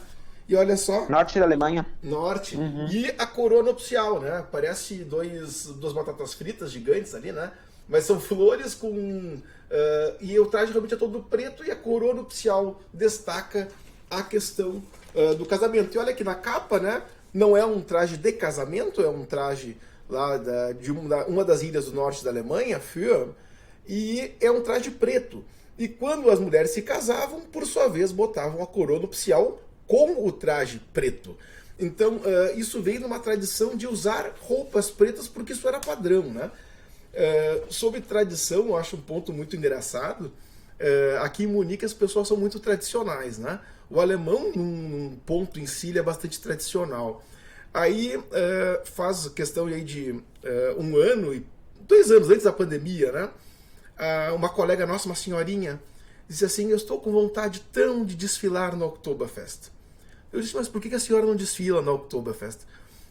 Speaker 1: E olha só.
Speaker 2: Norte da Alemanha.
Speaker 1: Norte. E a coroa nupcial, né? Parece duas batatas fritas gigantes ali, né? Mas são flores com... e o traje realmente é todo preto e a coroa nupcial destaca a questão do casamento. E olha aqui na capa, né? Não é um traje de casamento, é um traje lá de uma das ilhas do norte da Alemanha, Führer, e é um traje preto. E quando as mulheres se casavam, por sua vez, botavam a coroa nupcial com o traje preto. Então, isso veio numa tradição de usar roupas pretas porque isso era padrão, né? Sobre tradição, eu acho um ponto muito engraçado. Aqui em Munique as pessoas são muito tradicionais, né? O alemão, num ponto em si, ele é bastante tradicional. Aí faz questão aí de 1 ano e 2 anos antes da pandemia, né? Uma colega nossa, uma senhorinha, disse assim: eu estou com vontade tão de desfilar no Oktoberfest. Eu disse: mas por que a senhora não desfila no Oktoberfest?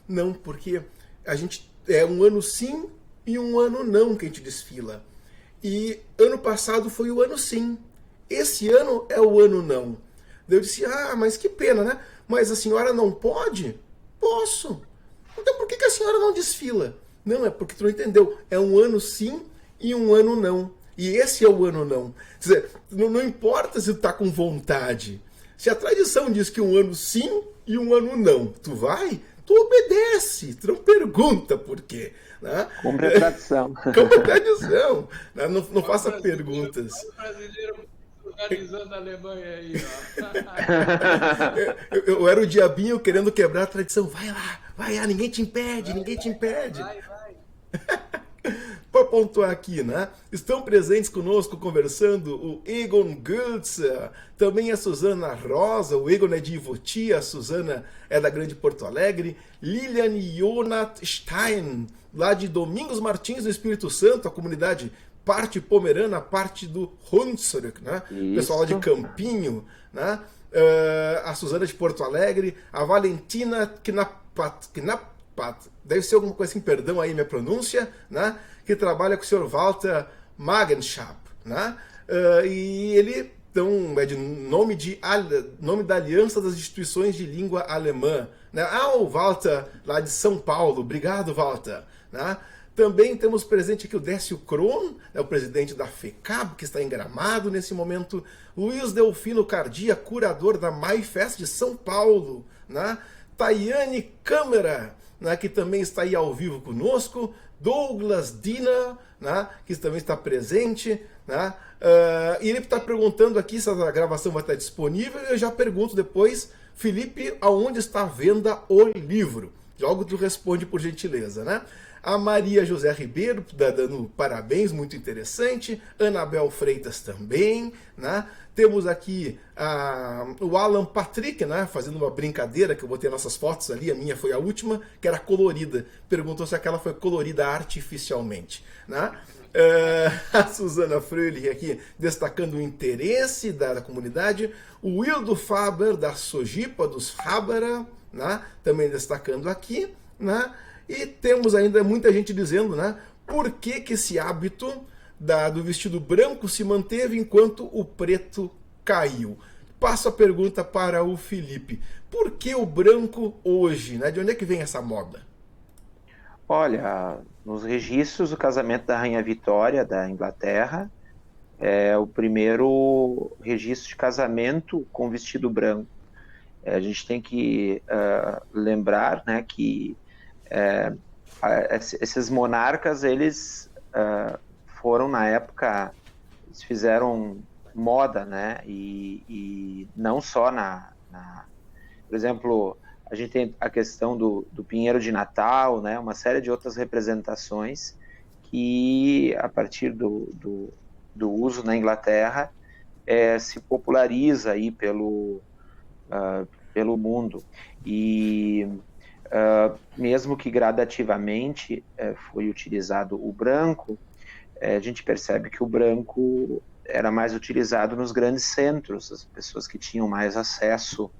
Speaker 1: Não, porque a gente é 1 ano sim e 1 ano não que a gente desfila. E ano passado foi o ano sim. Esse ano é o ano não. Daí eu disse: mas que pena, né? Mas a senhora não pode? Posso. Então por que a senhora não desfila? Não, é porque tu não entendeu. É 1 ano sim e 1 ano não. E esse é o ano não. Quer dizer, não importa se tu tá com vontade. Se a tradição diz que 1 ano sim e 1 ano não, tu vai, tu obedece, tu não pergunta por quê. Né?
Speaker 2: Cumpre a tradição.
Speaker 1: Cumpre a tradição. Né? Não faça perguntas.
Speaker 3: O brasileiro organizando a Alemanha aí, ó.
Speaker 1: eu era o diabinho querendo quebrar a tradição. Vai lá, ninguém te impede, ninguém te impede.
Speaker 3: Vai.
Speaker 1: Para pontuar aqui, né? Estão presentes conosco conversando o Egon Gültzer, também a Suzana Rosa, o Egon é de Ivoti, a Suzana é da Grande Porto Alegre, Lilian Jonat Stein, lá de Domingos Martins do Espírito Santo, a comunidade parte pomerana, parte do Hunsrück, né?
Speaker 2: Isso.
Speaker 1: Pessoal lá de Campinho, né? A Suzana de Porto Alegre, a Valentina Knapat, deve ser alguma coisa assim, perdão aí minha pronúncia, né? Que trabalha com o Sr. Walter Magenschap, né? E ele então, é de nome da Aliança das Instituições de Língua Alemã, né? O Walter lá de São Paulo, obrigado Walter, né? Também temos presente aqui o Décio Kron, é o presidente da FECAB, que está em Gramado nesse momento, Luiz Delfino Cardia, curador da MaiFest de São Paulo, né? Tayane Câmara, né, que também está aí ao vivo conosco, Douglas Dina, né, que também está presente, né, e ele está perguntando aqui se a gravação vai estar disponível, e eu já pergunto depois, Felipe, aonde está a venda o livro? Logo tu responde por gentileza, né? A Maria José Ribeiro dando parabéns, muito interessante. Anabel Freitas também, né? Temos aqui o Alan Patrick, né? Fazendo uma brincadeira, que eu botei nossas fotos ali, a minha foi a última, que era colorida. Perguntou se aquela foi colorida artificialmente, né? A Suzana Fröhlich aqui destacando o interesse da comunidade. O Wildo Faber, da Sojipa, dos Habara, né? Também destacando aqui, né? E temos ainda muita gente dizendo, né, por que esse hábito do vestido branco se manteve enquanto o preto caiu. Passo a pergunta para o Felipe. Por que o branco hoje? Né? De onde é que vem essa moda?
Speaker 2: Olha, nos registros do casamento da Rainha Vitória da Inglaterra, é o primeiro registro de casamento com vestido branco. A gente tem que lembrar, né, que esses monarcas, eles foram na época, eles fizeram moda, né, e não só por exemplo, a gente tem a questão do Pinheiro de Natal, né, uma série de outras representações que a partir do uso na Inglaterra se populariza aí pelo mundo, e mesmo que gradativamente foi utilizado o branco, a gente percebe que o branco era mais utilizado nos grandes centros, as pessoas que tinham mais acesso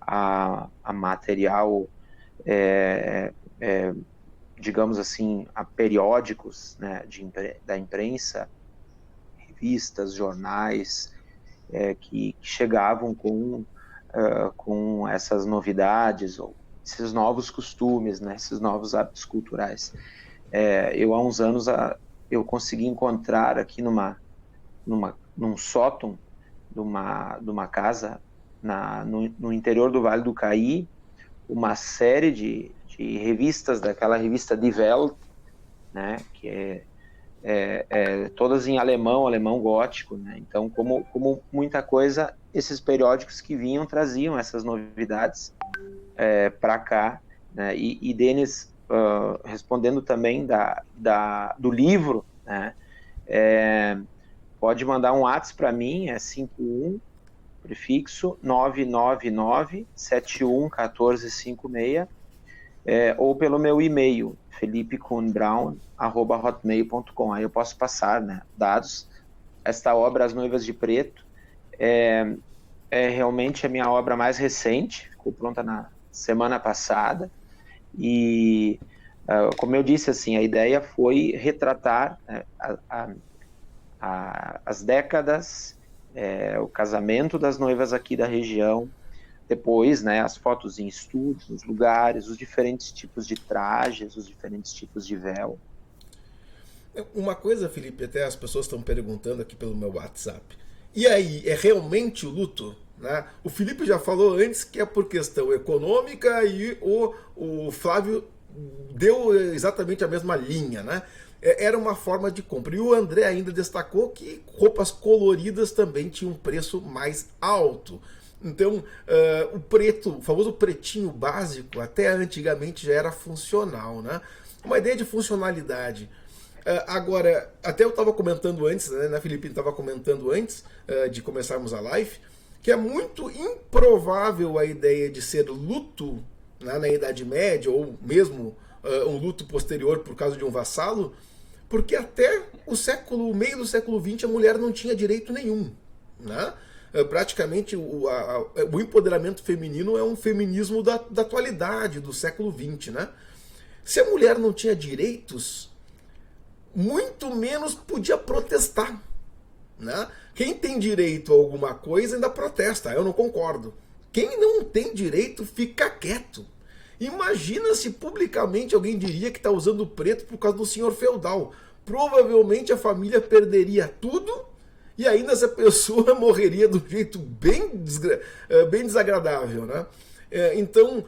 Speaker 2: a material digamos assim, a periódicos, né, da imprensa, revistas, jornais, que chegavam com essas novidades, ou esses novos costumes, né, esses novos hábitos culturais. Eu, há uns anos, eu consegui encontrar aqui num sótão de uma casa no interior do Vale do Caí, uma série de revistas, daquela revista Die Welt, né, que todas em alemão gótico, né? Então, como muita coisa, esses periódicos que traziam essas novidades para cá, né? E Denis, respondendo também do livro, né? Pode mandar um WhatsApp para mim, 51 prefixo 999-711456, ou pelo meu e-mail, felipekunbraun@hotmail.com. Aí eu posso passar, né, dados. Esta obra, As Noivas de Preto, é realmente a minha obra mais recente, ficou pronta na semana passada, e como eu disse, assim, a ideia foi retratar as décadas, o casamento das noivas aqui da região, depois, né, as fotos em estúdios, nos lugares, os diferentes tipos de trajes, os diferentes tipos de véu.
Speaker 1: Uma coisa, Felipe, até as pessoas estão perguntando aqui pelo meu WhatsApp. E aí, é realmente o luto? Né? O Felipe já falou antes que é por questão econômica e o Flávio deu exatamente a mesma linha, né? Era uma forma de compra. E o André ainda destacou que roupas coloridas também tinham um preço mais alto. Então, o preto, o famoso pretinho básico, até antigamente já era funcional, né? Uma ideia de funcionalidade. Agora, até eu estava comentando antes, né, Felipe estava comentando antes de começarmos a live, que é muito improvável a ideia de ser luto, né, na Idade Média, ou mesmo um luto posterior por causa de um vassalo, porque até o meio do século XX a mulher não tinha direito nenhum, né? Praticamente o empoderamento feminino é um feminismo da atualidade, do século XX, né? Se a mulher não tinha direitos, muito menos podia protestar, né? Quem tem direito a alguma coisa ainda protesta, eu não concordo. Quem não tem direito fica quieto. Imagina se publicamente alguém diria que está usando preto por causa do senhor feudal. Provavelmente a família perderia tudo e ainda essa pessoa morreria de um jeito bem desagradável, né? Então,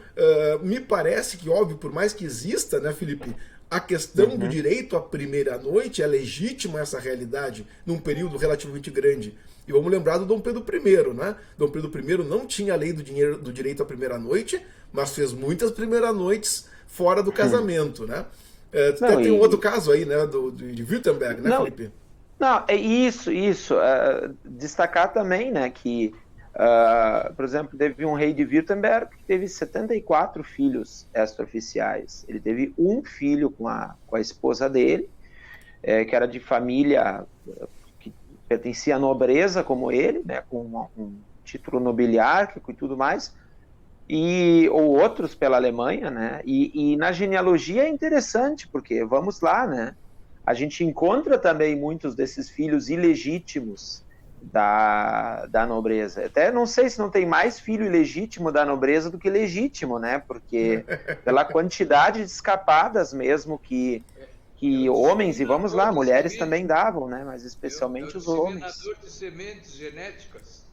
Speaker 1: me parece que, óbvio, por mais que exista, né, Felipe, a questão do direito à primeira noite, é legítima essa realidade num período relativamente grande. E vamos lembrar do Dom Pedro I, né? Dom Pedro I não tinha a lei do direito à primeira noite, mas fez muitas primeiras noites fora do casamento, né? Tem um outro caso aí, né, de Württemberg, né, Felipe?
Speaker 2: Não, é isso. Destacar também, né, que, por exemplo, teve um rei de Württemberg que teve 74 filhos extraoficiais. Ele teve um filho com a esposa dele, que era de família que pertencia à nobreza como ele, né, com um título nobiliárquico e tudo mais, ou outros pela Alemanha, né? E na genealogia é interessante, porque, vamos lá, né? A gente encontra também muitos desses filhos ilegítimos da nobreza. Até não sei se não tem mais filho ilegítimo da nobreza do que legítimo, né? Porque pela quantidade de escapadas mesmo que homens, e vamos lá, mulheres também davam, né? Mas especialmente os homens.
Speaker 3: Disseminador de sementes genéticas.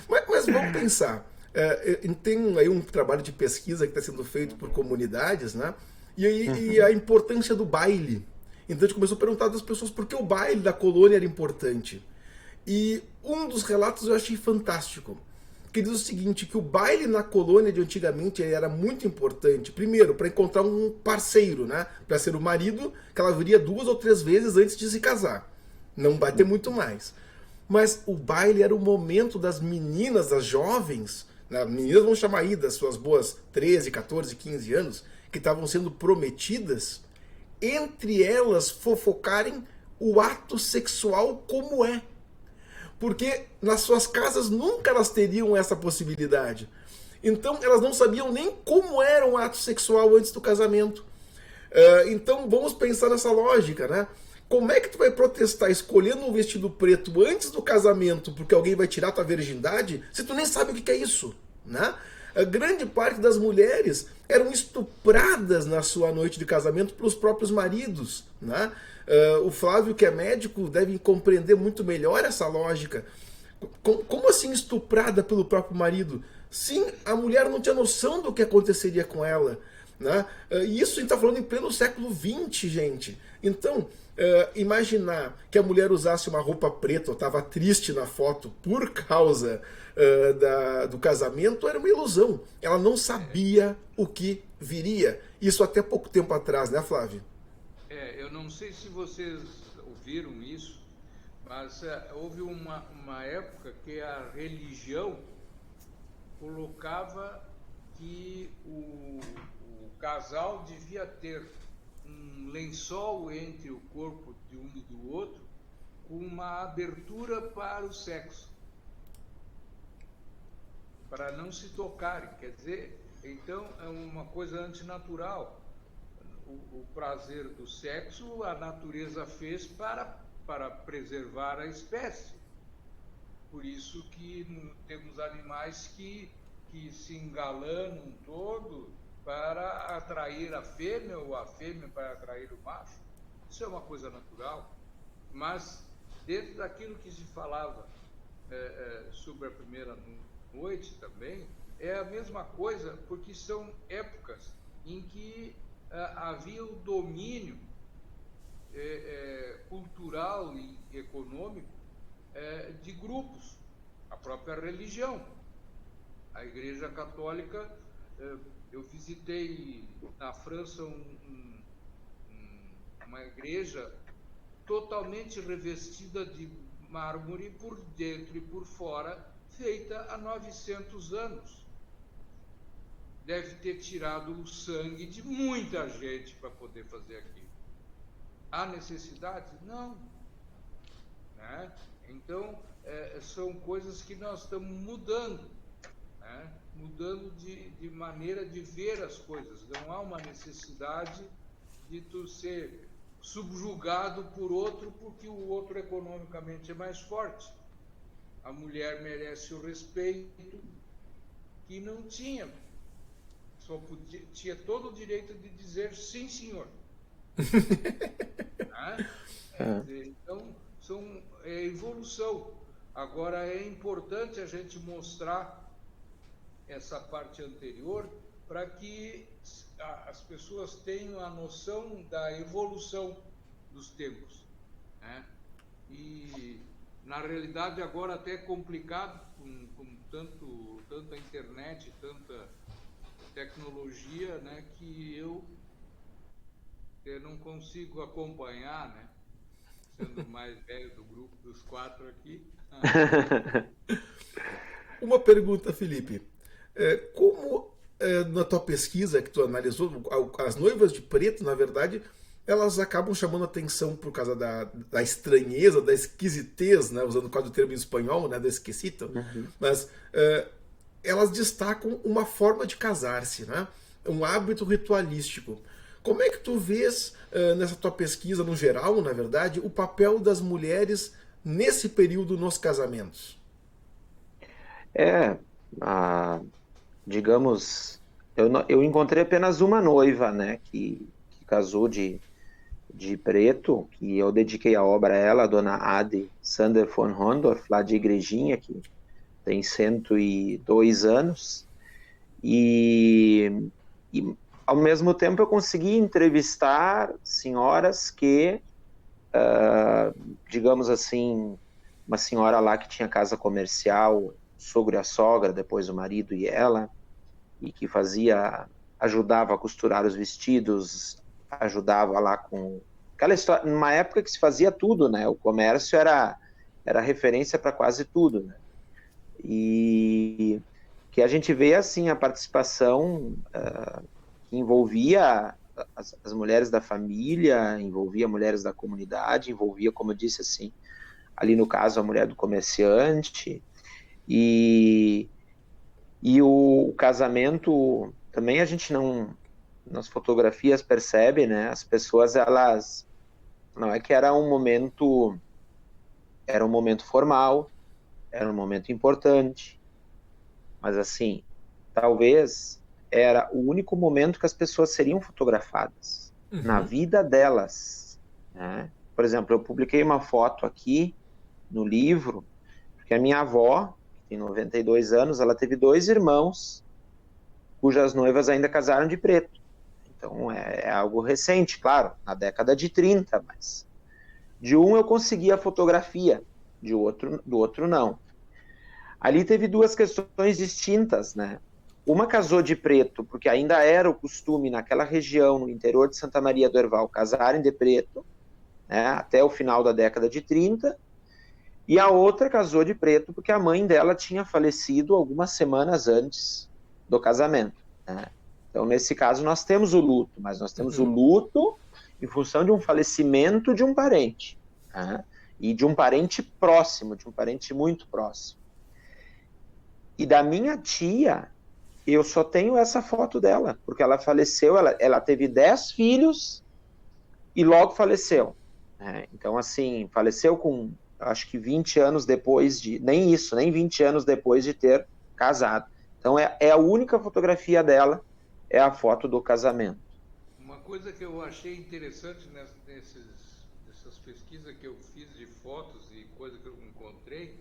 Speaker 1: Mas vamos pensar. Tem aí um trabalho de pesquisa que está sendo feito por comunidades, né? E a importância do baile. Então a gente começou a perguntar das pessoas por que o baile da colônia era importante. E um dos relatos eu achei fantástico, que diz o seguinte, que o baile na colônia de antigamente era muito importante. Primeiro, para encontrar um parceiro, né? Para ser o marido, que ela viria 2 ou 3 vezes antes de se casar. Não vai ter muito mais. Mas o baile era o momento das meninas, das jovens, né? Meninas vão chamar aí das suas boas 13, 14, 15 anos, que estavam sendo prometidas, entre elas fofocarem o ato sexual como é. Porque nas suas casas nunca elas teriam essa possibilidade. Então elas não sabiam nem como era um ato sexual antes do casamento. Então vamos pensar nessa lógica, né? Como é que tu vai protestar escolhendo um vestido preto antes do casamento porque alguém vai tirar tua virgindade se tu nem sabe o que é isso, né? A grande parte das mulheres eram estupradas na sua noite de casamento pelos próprios maridos, né? O Flávio, que é médico, deve compreender muito melhor essa lógica. Como assim estuprada pelo próprio marido? Sim, a mulher não tinha noção do que aconteceria com ela, né? E isso a gente está falando em pleno século XX, gente. Então, imaginar que a mulher usasse uma roupa preta ou estava triste na foto por causa do casamento era uma ilusão. Ela não sabia o que viria. Isso até pouco tempo atrás, né, Flávio?
Speaker 3: Eu não sei se vocês ouviram isso, mas houve uma época que a religião colocava que o casal devia ter um lençol entre o corpo de um e do outro com uma abertura para o sexo, para não se tocarem. Quer dizer, então é uma coisa antinatural. O prazer do sexo a natureza fez para preservar a espécie. Por isso que temos animais que se engalanam todo para atrair a fêmea ou a fêmea para atrair o macho. Isso é uma coisa natural. Mas dentro daquilo que se falava sobre a primeira noite também, é a mesma coisa, porque são épocas em que havia o domínio cultural e econômico de grupos, a própria religião. A Igreja Católica, eu visitei na França uma igreja totalmente revestida de mármore por dentro e por fora, feita há 900 anos. Deve ter tirado o sangue de muita gente para poder fazer aquilo. Há necessidade? Não. Né? Então, são coisas que nós estamos mudando, né? Mudando de maneira de ver as coisas. Não há uma necessidade de tu ser subjugado por outro porque o outro economicamente é mais forte. A mulher merece o respeito que não tinha. Tinha todo o direito de dizer sim, senhor. Então, é evolução. Agora, é importante a gente mostrar essa parte anterior para que as pessoas tenham a noção da evolução dos tempos, né? E, na realidade, agora até é complicado com tanta internet, tanta tecnologia, né, que eu não consigo acompanhar, né, sendo o mais velho do grupo dos 4 aqui.
Speaker 1: Uma pergunta, Felipe. Como na tua pesquisa que tu analisou, as noivas de preto, na verdade, elas acabam chamando atenção por causa da estranheza, da esquisitez, né, usando quase o termo em espanhol, né, do esquisito, mas elas destacam uma forma de casar-se, né, um hábito ritualístico. Como é que tu vês, nessa tua pesquisa, no geral, na verdade, o papel das mulheres nesse período nos casamentos?
Speaker 2: Digamos, eu encontrei apenas uma noiva, né, que casou de preto, que eu dediquei a obra a ela, a dona Ade Sander von Hondorf, lá de Igrejinha, que tem 102 anos, e ao mesmo tempo eu consegui entrevistar senhoras que, digamos assim, uma senhora lá que tinha casa comercial, sogro e a sogra, depois o marido e ela, e que ajudava a costurar os vestidos, ajudava lá com aquela história, numa época que se fazia tudo, né? O comércio era referência para quase tudo, né? E que a gente vê assim a participação que envolvia as mulheres da família, envolvia mulheres da comunidade, envolvia, como eu disse assim, ali no caso a mulher do comerciante, e E o casamento, também a gente não, nas fotografias percebe, né? As pessoas, elas, não é que era um momento formal, era um momento importante, mas assim, talvez era o único momento que as pessoas seriam fotografadas na vida delas, né? Por exemplo, eu publiquei uma foto aqui no livro, porque a minha avó, que tem 92 anos, ela teve 2 irmãos cujas noivas ainda casaram de preto. Então é algo recente, claro, na década de 30, mas de um eu consegui a fotografia, do outro não. Ali teve 2 questões distintas, né? Uma casou de preto, porque ainda era o costume naquela região, no interior de Santa Maria do Herval, casarem de preto, né, até o final da década de 30, e a outra casou de preto porque a mãe dela tinha falecido algumas semanas antes do casamento, né? Então, nesse caso, nós temos o luto, mas nós temos o luto em função de um falecimento de um parente, né? E de um parente próximo, de um parente muito próximo. E da minha tia, eu só tenho essa foto dela, porque ela faleceu, ela teve 10 filhos e logo faleceu, né? Então, assim, faleceu com, acho que 20 anos depois nem 20 anos depois de ter casado. Então, é a única fotografia dela, é a foto do casamento.
Speaker 3: Uma coisa que eu achei interessante nessas pesquisas que eu fiz de fotos e coisas que eu encontrei,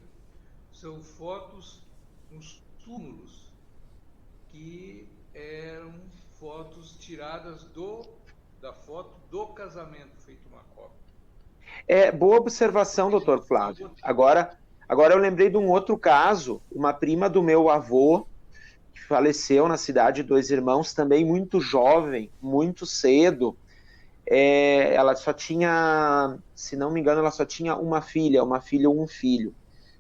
Speaker 3: são fotos nos túmulos, que eram fotos tiradas da foto do casamento, feito uma cópia.
Speaker 2: Boa observação, doutor Flávio. Agora eu lembrei de um outro caso, uma prima do meu avô, que faleceu na cidade de 2 irmãos, também muito jovem, muito cedo. Ela só tinha, se não me engano, ela só tinha uma filha e um filho,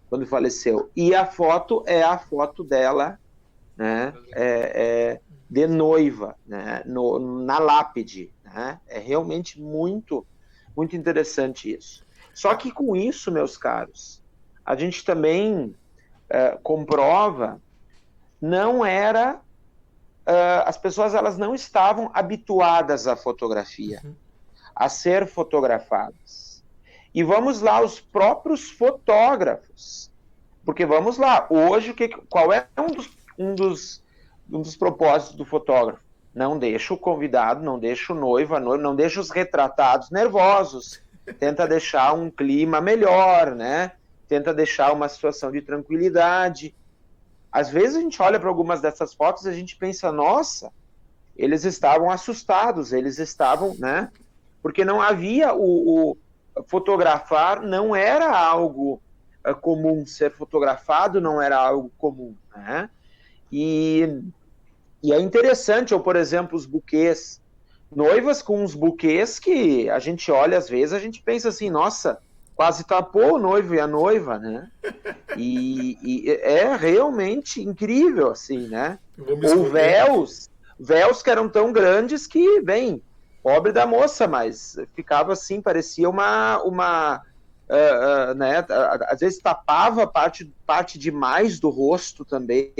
Speaker 2: quando faleceu. E a foto é a foto dela, né, de noiva, né, na lápide, né? É realmente muito, muito interessante isso. Só que com isso, meus caros, a gente também comprova, não era, as pessoas, elas não estavam habituadas à fotografia, a ser fotografadas. E vamos lá, os próprios fotógrafos, porque vamos lá, hoje, qual é um dos propósitos do fotógrafo? Não deixa o convidado, não deixa o noivo, a noiva, não deixa os retratados nervosos, tenta deixar um clima melhor, né? Tenta deixar uma situação de tranquilidade. Às vezes a gente olha para algumas dessas fotos e a gente pensa, nossa, eles estavam assustados, eles estavam, né? Porque não havia fotografar, não era algo comum, ser fotografado não era algo comum, né? E é interessante, ou por exemplo, os buquês, noivas com uns buquês que a gente olha às vezes, a gente pensa assim, nossa, quase tapou o noivo e a noiva, né? E é realmente incrível, assim, né? Ou véus que eram tão grandes que, bem, pobre da moça, mas ficava assim, parecia né? Às vezes tapava parte demais do rosto também,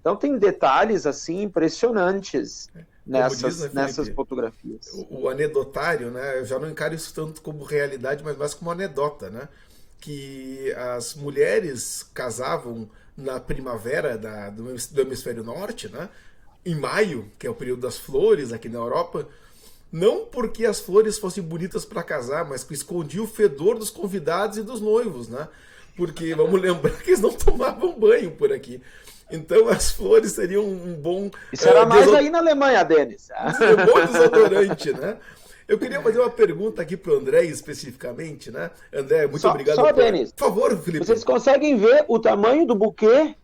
Speaker 2: então tem detalhes assim impressionantes nessas fotografias.
Speaker 1: O anedotário, né? Eu já não encaro isso tanto como realidade, mas mais como anedota, né? Que as mulheres casavam na primavera do hemisfério norte, né? Em maio, que é o período das flores aqui na Europa, não porque as flores fossem bonitas para casar, mas que escondia o fedor dos convidados e dos noivos, né? Porque vamos lembrar que eles não tomavam banho por aqui. Então as flores seriam um bom...
Speaker 2: Isso era mais aí na Alemanha, Denis.
Speaker 1: Um bom desodorante, né? Eu queria fazer uma pergunta aqui para o André especificamente, né? André, muito obrigado.
Speaker 2: Só, Denis.
Speaker 1: Por favor, Felipe.
Speaker 2: Vocês conseguem ver o tamanho do buquê?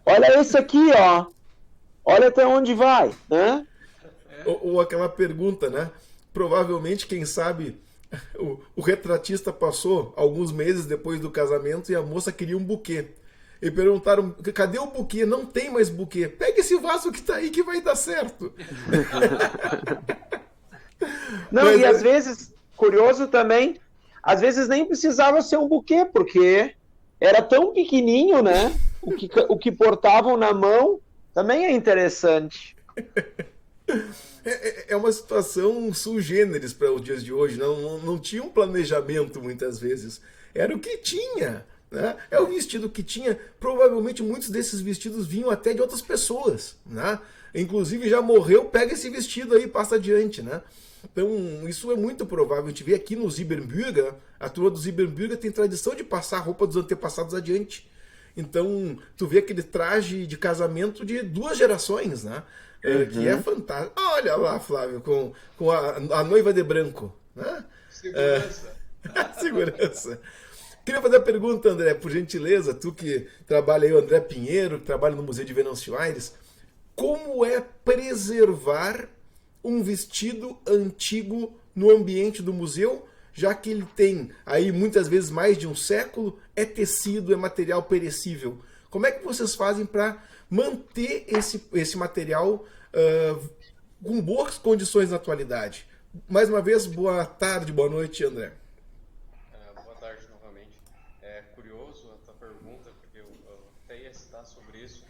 Speaker 2: Olha esse aqui, ó. Olha até onde vai, né?
Speaker 1: Ou aquela pergunta, né? Provavelmente, quem sabe, o retratista passou alguns meses depois do casamento e a moça queria um buquê. E perguntaram, cadê o buquê? Não tem mais buquê. Pega esse vaso que tá aí que vai dar certo.
Speaker 2: Não, mas, e às vezes, curioso também, às vezes nem precisava ser um buquê, porque era tão pequenininho, né? O que portavam na mão também é interessante.
Speaker 1: É uma situação sui generis para os dias de hoje. Não tinha um planejamento muitas vezes. Era o que tinha. Né? É o vestido que tinha. Provavelmente muitos desses vestidos vinham até de outras pessoas. Né? Inclusive já morreu, pega esse vestido aí e passa adiante. Né? Então isso é muito provável. A gente vê aqui no Siebenbürger, a turma do Siebenbürger tem tradição de passar a roupa dos antepassados adiante. Então tu vê aquele traje de casamento de 2 gerações, né? Que é fantástico. Olha lá, Flávio, com a noiva de branco. Né?
Speaker 3: Segurança.
Speaker 1: Segurança. Queria fazer a pergunta, André, por gentileza, tu que trabalha aí, o André Pinheiro, que trabalha no Museu de Venâncio Aires, como é preservar um vestido antigo no ambiente do museu, já que ele tem aí muitas vezes mais de um século, é tecido, é material perecível. Como é que vocês fazem para manter esse material com boas condições na atualidade? Mais uma vez, boa tarde, boa noite, André.
Speaker 11: Boa tarde novamente. É curioso a tua pergunta, porque eu até ia citar sobre isso.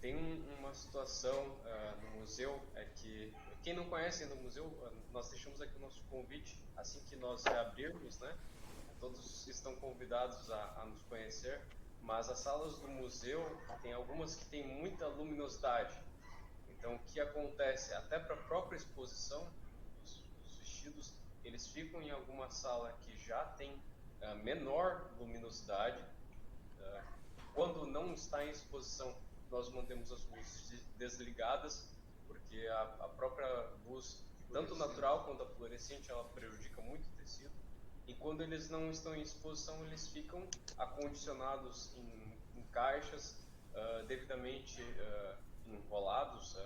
Speaker 11: Tem uma situação no museu, que quem não conhece ainda o museu, nós deixamos aqui o nosso convite, assim que nós reabrirmos, né? Todos estão convidados a nos conhecer, mas as salas do museu tem algumas que têm muita luminosidade. Então, o que acontece? Até para a própria exposição, os vestidos, eles ficam em alguma sala que já tem menor luminosidade. Quando não está em exposição, nós mantemos as luzes desligadas, porque a própria luz, tanto natural quanto a fluorescente, ela prejudica muito o tecido. E quando eles não estão em exposição, eles ficam acondicionados em caixas, devidamente enrolados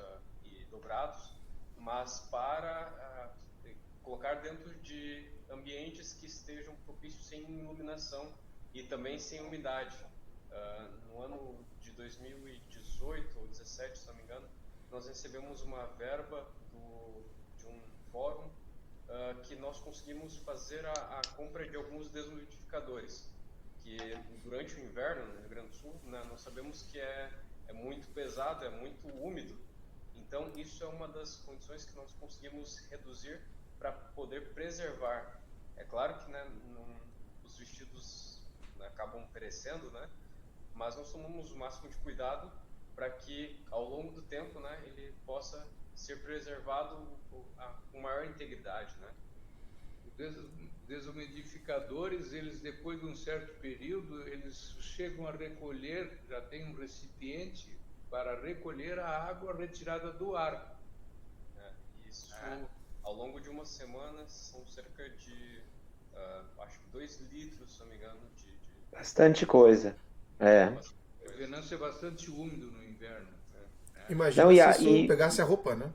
Speaker 11: e dobrados, mas para colocar dentro de ambientes que estejam propícios sem iluminação e também sem umidade. No ano de 2018 ou 2017, se não me engano, nós recebemos uma verba de um fórum que nós conseguimos fazer a compra de alguns desumidificadores, que durante o inverno no Rio Grande do Sul, né, nós sabemos que é muito pesado, é muito úmido. Então isso é uma das condições que nós conseguimos reduzir para poder preservar. É claro que, né, os vestidos, né, acabam perecendo, né, mas nós tomamos o máximo de cuidado para que ao longo do tempo, né, ele possa ser preservado com maior integridade, né?
Speaker 3: Os desumidificadores, eles depois de um certo período, eles chegam a recolher, já tem um recipiente para recolher a água retirada do ar.
Speaker 11: Isso, ao longo de uma semana, são cerca de, acho que 2 litros, se não me engano,
Speaker 2: Bastante coisa.
Speaker 3: O Venâncio é bastante úmido no inverno.
Speaker 1: Imagina se isso pegasse a roupa, né?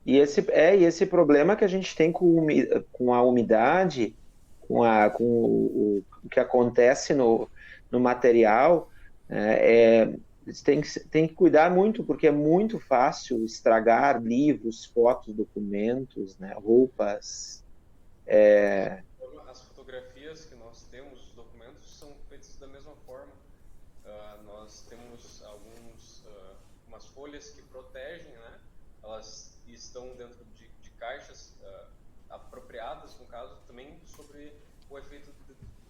Speaker 2: E esse problema que a gente tem com a umidade, com o que acontece no material, tem que cuidar muito, porque é muito fácil estragar livros, fotos, documentos, né, roupas.
Speaker 11: As fotografias que nós temos, os documentos, são feitos da mesma forma. Nós temos umas folhas que protegem, né? Elas estão dentro de caixas apropriadas, no caso, também sobre o efeito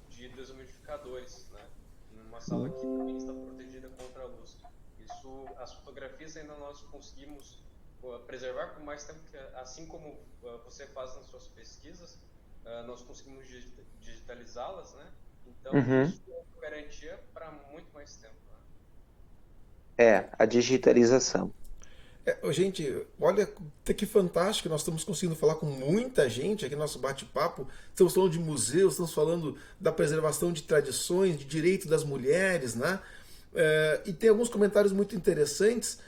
Speaker 11: de desumidificadores, né? Numa sala que também está protegida contra a luz. As fotografias ainda nós conseguimos preservar por mais tempo, que, assim como você faz nas suas pesquisas, nós conseguimos digitalizá-las, né? Então, isso é garantia para muito mais tempo.
Speaker 2: Né? A digitalização.
Speaker 1: Gente, olha que fantástico, nós estamos conseguindo falar com muita gente aqui no nosso bate-papo. Estamos falando de museus, estamos falando da preservação de tradições, de direito das mulheres, né? E tem alguns comentários muito interessantes.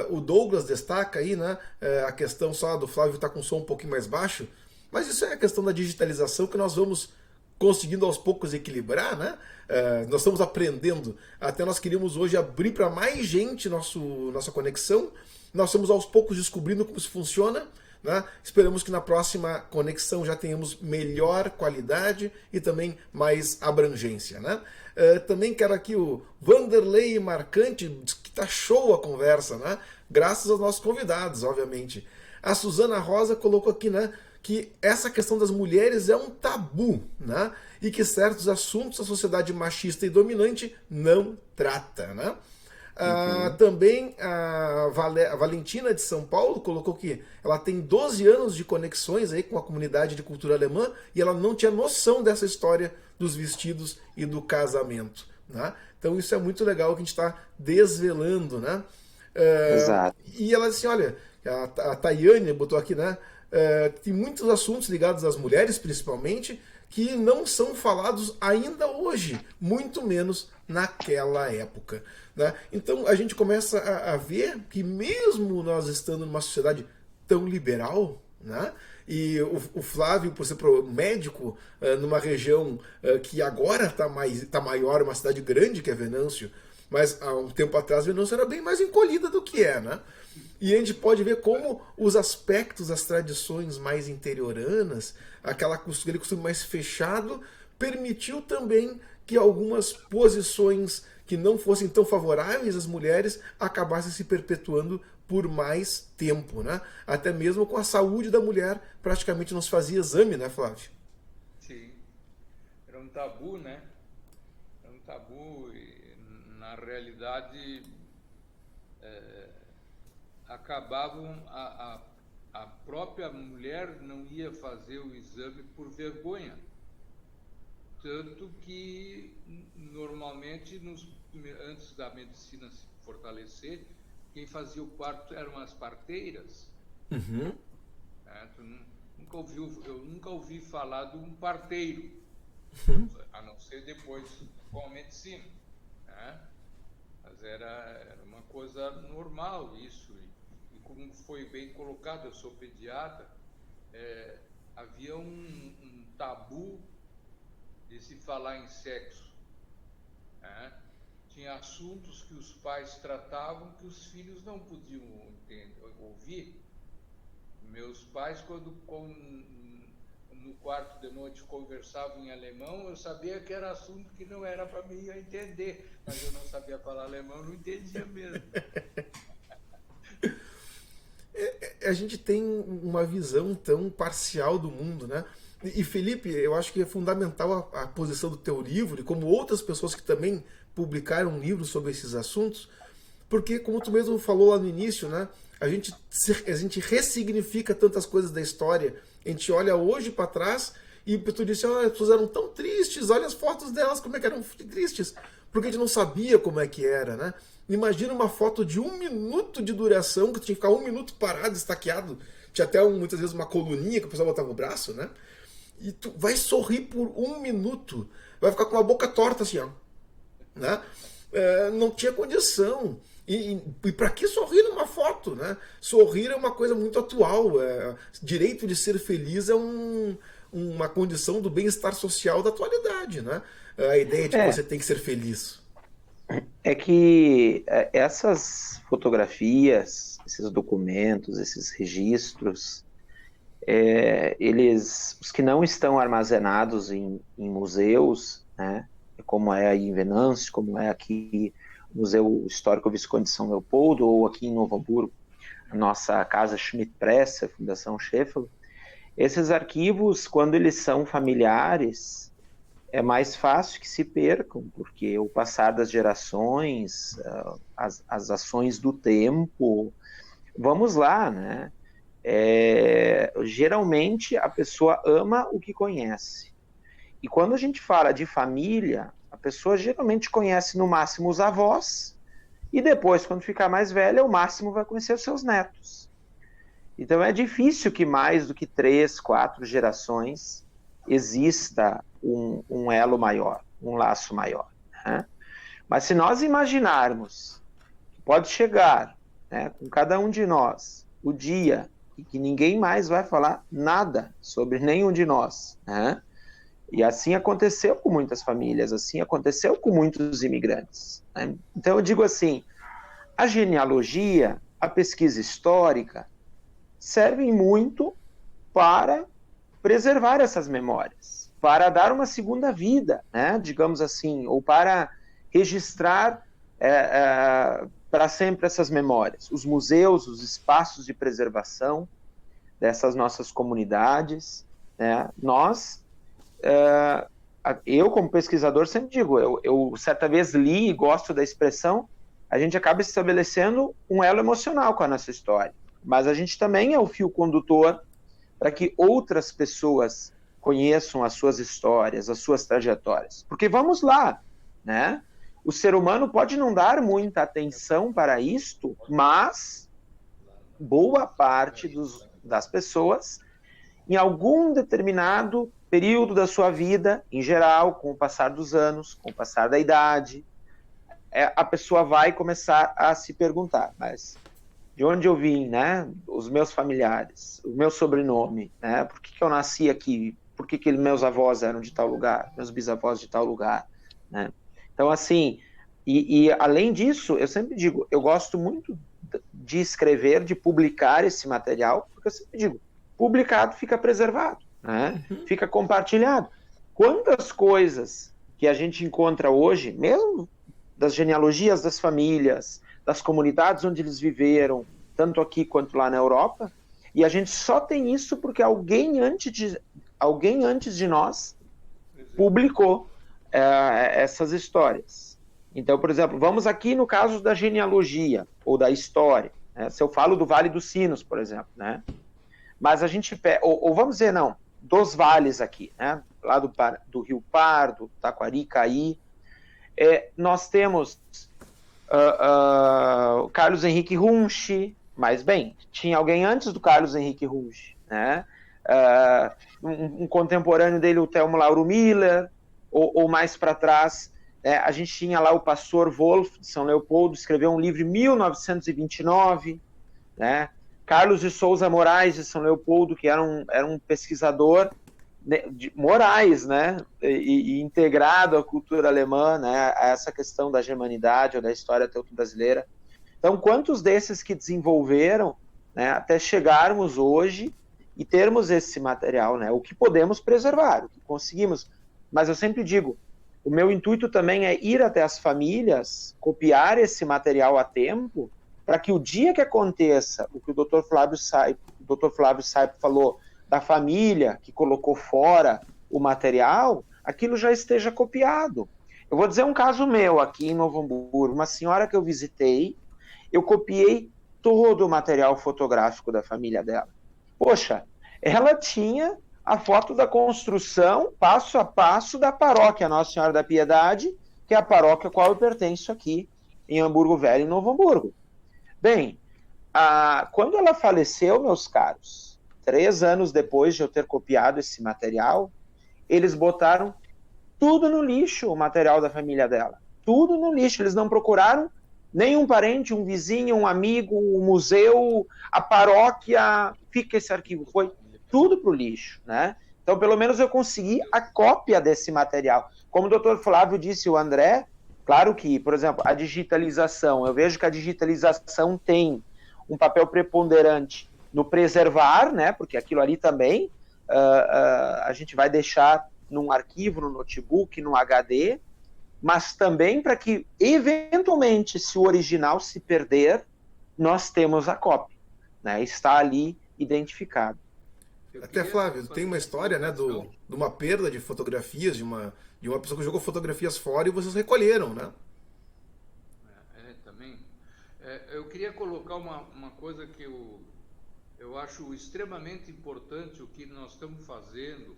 Speaker 1: O Douglas destaca aí, né, a questão só do Flávio estar com o som um pouquinho mais baixo, mas isso é a questão da digitalização que nós vamos conseguindo aos poucos equilibrar, né? Nós estamos aprendendo. Até nós queríamos hoje abrir para mais gente nossa conexão. Nós estamos aos poucos descobrindo como isso funciona. né? Esperamos que na próxima conexão já tenhamos melhor qualidade e também mais abrangência, né? Também quero aqui o Vanderlei Marcante, diz que tá show a conversa, né? Graças aos nossos convidados, obviamente. A Suzana Rosa colocou aqui, né, que essa questão das mulheres é um tabu, né? E que certos assuntos a sociedade machista e dominante não trata, né? Também a Valentina de São Paulo colocou que ela tem 12 anos de conexões aí com a comunidade de cultura alemã e ela não tinha noção dessa história dos vestidos e do casamento, né? Então isso é muito legal que a gente está desvelando, né?
Speaker 2: Exato.
Speaker 1: E ela disse, olha, a Tayane botou aqui, né? Tem muitos assuntos ligados às mulheres, principalmente, que não são falados ainda hoje, muito menos naquela época, né? Então a gente começa a ver que mesmo nós estando numa sociedade tão liberal, né? E o Flávio, por ser médico, numa região que agora está maior, uma cidade grande que é Venâncio, mas há um tempo atrás Venâncio era bem mais encolhida do que é, né? E a gente pode ver como os aspectos, as tradições mais interioranas, aquele costume mais fechado, permitiu também que algumas posições que não fossem tão favoráveis às mulheres acabassem se perpetuando por mais tempo, né? Até mesmo com a saúde da mulher, praticamente não se fazia exame, né, Flávio?
Speaker 3: Sim. Era um tabu, né? Era um tabu e, na realidade, acabavam a própria mulher não ia fazer o exame por vergonha. Tanto que, normalmente, antes da medicina se fortalecer, quem fazia o parto eram as parteiras.
Speaker 1: Uhum.
Speaker 3: Eu nunca ouvi falar de um parteiro, a não ser depois com a medicina, né? Mas era uma coisa normal isso. E como foi bem colocado, eu sou pediatra, havia um tabu de se falar em sexo, né? Tinha assuntos que os pais tratavam que os filhos não podiam ouvir. Meus pais, quando no quarto de noite conversavam em alemão, eu sabia que era assunto que não era para mim entender, mas eu não sabia falar alemão, não entendia mesmo.
Speaker 1: A gente tem uma visão tão parcial do mundo, né? E Felipe, eu acho que é fundamental a posição do teu livro, e como outras pessoas que também publicaram livros sobre esses assuntos, porque, como tu mesmo falou lá no início, né, a gente ressignifica tantas coisas da história. A gente olha hoje para trás e tu disse, as pessoas eram tão tristes, olha as fotos delas, como é que eram tristes, porque a gente não sabia como é que era, né? Imagina uma foto de 1 minuto de duração, que tu tinha que ficar 1 minuto parado, estaqueado, tinha até muitas vezes uma coluninha que o pessoal botava no braço, né? E tu vai sorrir por 1 minuto, vai ficar com a boca torta assim, ó, né? Não tinha condição. E para que sorrir numa foto, né? Sorrir é uma coisa muito atual. Direito de ser feliz é uma condição do bem-estar social da atualidade, né? A ideia de que você tem que ser feliz.
Speaker 2: É que essas fotografias, esses documentos, esses registros, os que não estão armazenados em museus, né? Como é aí em Venâncio, como é aqui no Museu Histórico Visconde de São Leopoldo, ou aqui em Novo Hamburgo, a nossa casa Schmidt Press, a Fundação Sheffield. Esses arquivos, quando eles são familiares, é mais fácil que se percam, porque o passar das gerações, as ações do tempo, vamos lá, né? Geralmente a pessoa ama o que conhece. E quando a gente fala de família, a pessoa geralmente conhece no máximo os avós, e depois, quando ficar mais velha, o máximo vai conhecer os seus netos. Então é difícil que mais do que 3, 4 gerações exista um elo maior, um laço maior, né? Mas se nós imaginarmos que pode chegar, né, com cada um de nós o dia em que ninguém mais vai falar nada sobre nenhum de nós, né? E assim aconteceu com muitas famílias, assim aconteceu com muitos imigrantes, né? Então eu digo assim, a genealogia, a pesquisa histórica, servem muito para preservar essas memórias, para dar uma segunda vida, né, digamos assim, ou para registrar para sempre essas memórias. Os museus, os espaços de preservação dessas nossas comunidades, né, eu como pesquisador sempre digo, eu certa vez li e gosto da expressão, a gente acaba estabelecendo um elo emocional com a nossa história, mas a gente também é o fio condutor para que outras pessoas conheçam as suas histórias, as suas trajetórias. Porque vamos lá, né? O ser humano pode não dar muita atenção para isto, mas boa parte das pessoas, em algum determinado período da sua vida, em geral, com o passar dos anos, com o passar da idade, a pessoa vai começar a se perguntar, mas de onde eu vim, né? Os meus familiares, o meu sobrenome, né? Por que eu nasci aqui? Por que meus avós eram de tal lugar? Meus bisavós de tal lugar, né? Então, assim, e além disso, eu sempre digo, eu gosto muito de escrever, de publicar esse material, porque eu sempre digo, publicado fica preservado, né? Fica compartilhado. Quantas coisas que a gente encontra hoje, mesmo das genealogias das famílias, das comunidades onde eles viveram, tanto aqui quanto lá na Europa, e a gente só tem isso porque alguém antes de nós publicou essas histórias. Então, por exemplo, vamos aqui no caso da genealogia ou da história, né? Se eu falo do Vale dos Sinos, por exemplo, né? Mas a gente ou vamos dizer, não, dos vales aqui, né? Lá do Rio Pardo, Taquari, Caí, nós temos Carlos Henrique Runche, mas bem, tinha alguém antes do Carlos Henrique Runche, né? Um contemporâneo dele, o Telmo Lauro Miller, ou mais para trás, a gente tinha lá o pastor Wolf de São Leopoldo, escreveu um livro em 1929, né? Carlos de Souza Moraes de São Leopoldo, que era um pesquisador de Moraes, né, e integrado à cultura alemã, né, a essa questão da germanidade ou da história teuto-brasileira. Então, quantos desses que desenvolveram, né, até chegarmos hoje e termos esse material, né, o que podemos preservar, o que conseguimos. Mas eu sempre digo, o meu intuito também é ir até as famílias, copiar esse material a tempo, para que o dia que aconteça o que o Dr. Flávio Saip falou, da família que colocou fora o material, aquilo já esteja copiado. Eu vou dizer um caso meu aqui em Novo Hamburgo, uma senhora que eu visitei, eu copiei todo o material fotográfico da família dela. Poxa, ela tinha a foto da construção, passo a passo, da paróquia Nossa Senhora da Piedade, que é a paróquia a qual eu pertenço aqui em Hamburgo Velho, em Novo Hamburgo. Bem, quando ela faleceu, meus caros, 3 anos depois de eu ter copiado esse material, eles botaram tudo no lixo, o material da família dela. Tudo no lixo. Eles não procuraram nenhum parente, um vizinho, um amigo, um museu, a paróquia. Fica esse arquivo. Foi tudo pro lixo, né? Então, pelo menos eu consegui a cópia desse material. Como o Dr. Flávio disse, o André, claro que, por exemplo, a digitalização, eu vejo que a digitalização tem um papel preponderante no preservar, né, porque aquilo ali também a gente vai deixar num arquivo, no notebook, no HD, mas também para que, eventualmente, se o original se perder, nós temos a cópia, né, está ali identificado.
Speaker 1: Até, Flávio, tem uma história, né, de uma perda de fotografias, de uma pessoa que jogou fotografias fora e vocês recolheram, né?
Speaker 3: Também. Eu queria colocar uma coisa que eu acho extremamente importante, o que nós estamos fazendo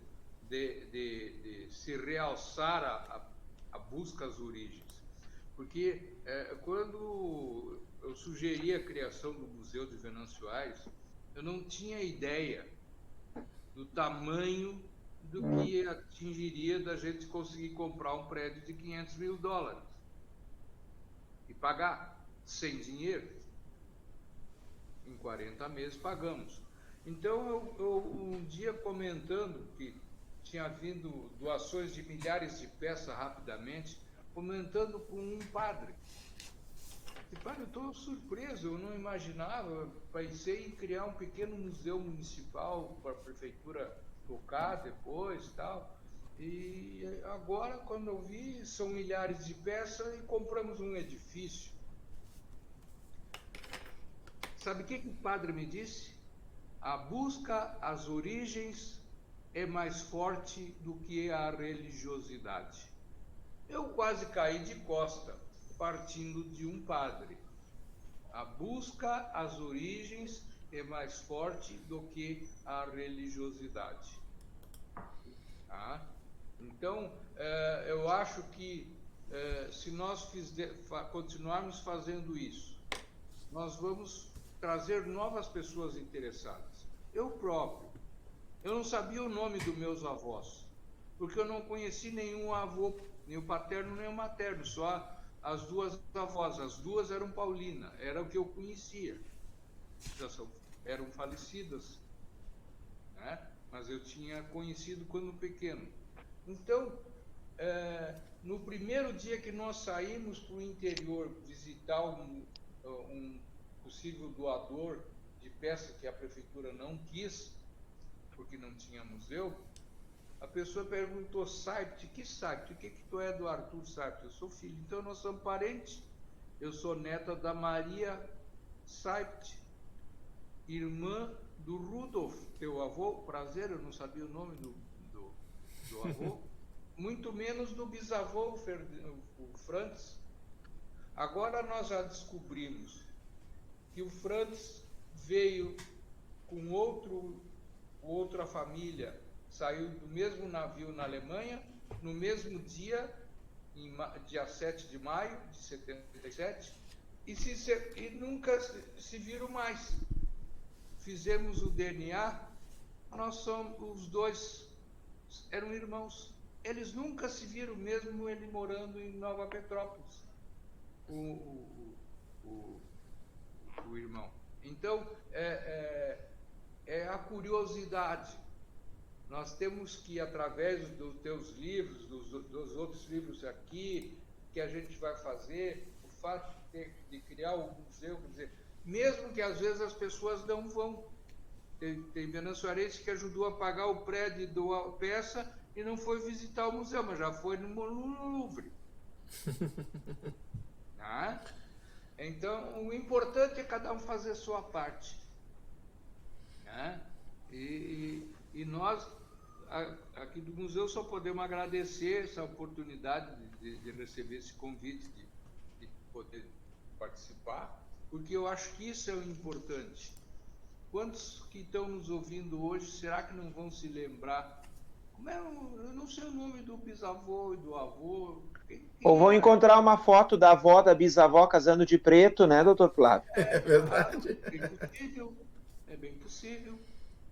Speaker 3: de se realçar a busca às origens. Porque quando eu sugeri a criação do Museu de Venancio Aires, eu não tinha ideia do tamanho do que atingiria da gente conseguir comprar um prédio de $500 mil e pagar sem dinheiro. Em 40 meses pagamos. Então, eu um dia comentando que tinha havido doações de milhares de peças rapidamente, comentando com um padre. eu estou surpreso, eu não imaginava, pensei em criar um pequeno museu municipal para a prefeitura tocar depois e tal. E agora, quando eu vi, são milhares de peças e compramos um edifício. Sabe o que o padre me disse? A busca às origens é mais forte do que a religiosidade. Eu quase caí de costa, partindo de um padre. A busca às origens é mais forte do que a religiosidade. Tá? Então, eu acho que se nós continuarmos fazendo isso, nós vamos trazer novas pessoas interessadas. Eu próprio, eu não sabia o nome dos meus avós, porque eu não conheci nenhum avô, nem o paterno nem o materno, só as duas avós. As duas eram Paulina, era o que eu conhecia. Eram falecidas, né? Mas eu tinha conhecido quando pequeno. Então, no primeiro dia que nós saímos para o interior visitar um possível doador de peça que a prefeitura não quis, porque não tinha museu, a pessoa perguntou: Saipt, que Saipt? O que tu é do Arthur Saipt? Eu sou filho. Então nós somos parentes. Eu sou neta da Maria Saipt, irmã do Rudolf, teu avô. Prazer, eu não sabia o nome do avô. Muito menos do bisavô, o Franz. Agora nós já descobrimos que o Franz veio com outra família, saiu do mesmo navio na Alemanha, no mesmo dia, dia 7 de maio de 77, e nunca se viram mais. Fizemos o DNA, os dois eram irmãos. Eles nunca se viram, mesmo ele morando em Nova Petrópolis, o irmão. Então, é a curiosidade. Nós temos que, através dos teus livros, dos outros livros aqui, que a gente vai fazer, o fato de criar um museu, quer dizer, mesmo que às vezes as pessoas não vão. Tem venançoarense que ajudou a pagar o prédio da peça e não foi visitar o museu, mas já foi no Louvre. Tá? Então, o importante é cada um fazer a sua parte. Né? E nós, aqui do museu, só podemos agradecer essa oportunidade de receber esse convite, de poder participar, porque eu acho que isso é o importante. Quantos que estão nos ouvindo hoje, será que não vão se lembrar? Eu não sei o nome do bisavô e do avô.
Speaker 2: Ou vão encontrar uma foto da avó, da bisavó casando de preto, né, doutor Flávio?
Speaker 1: É verdade.
Speaker 3: É bem possível.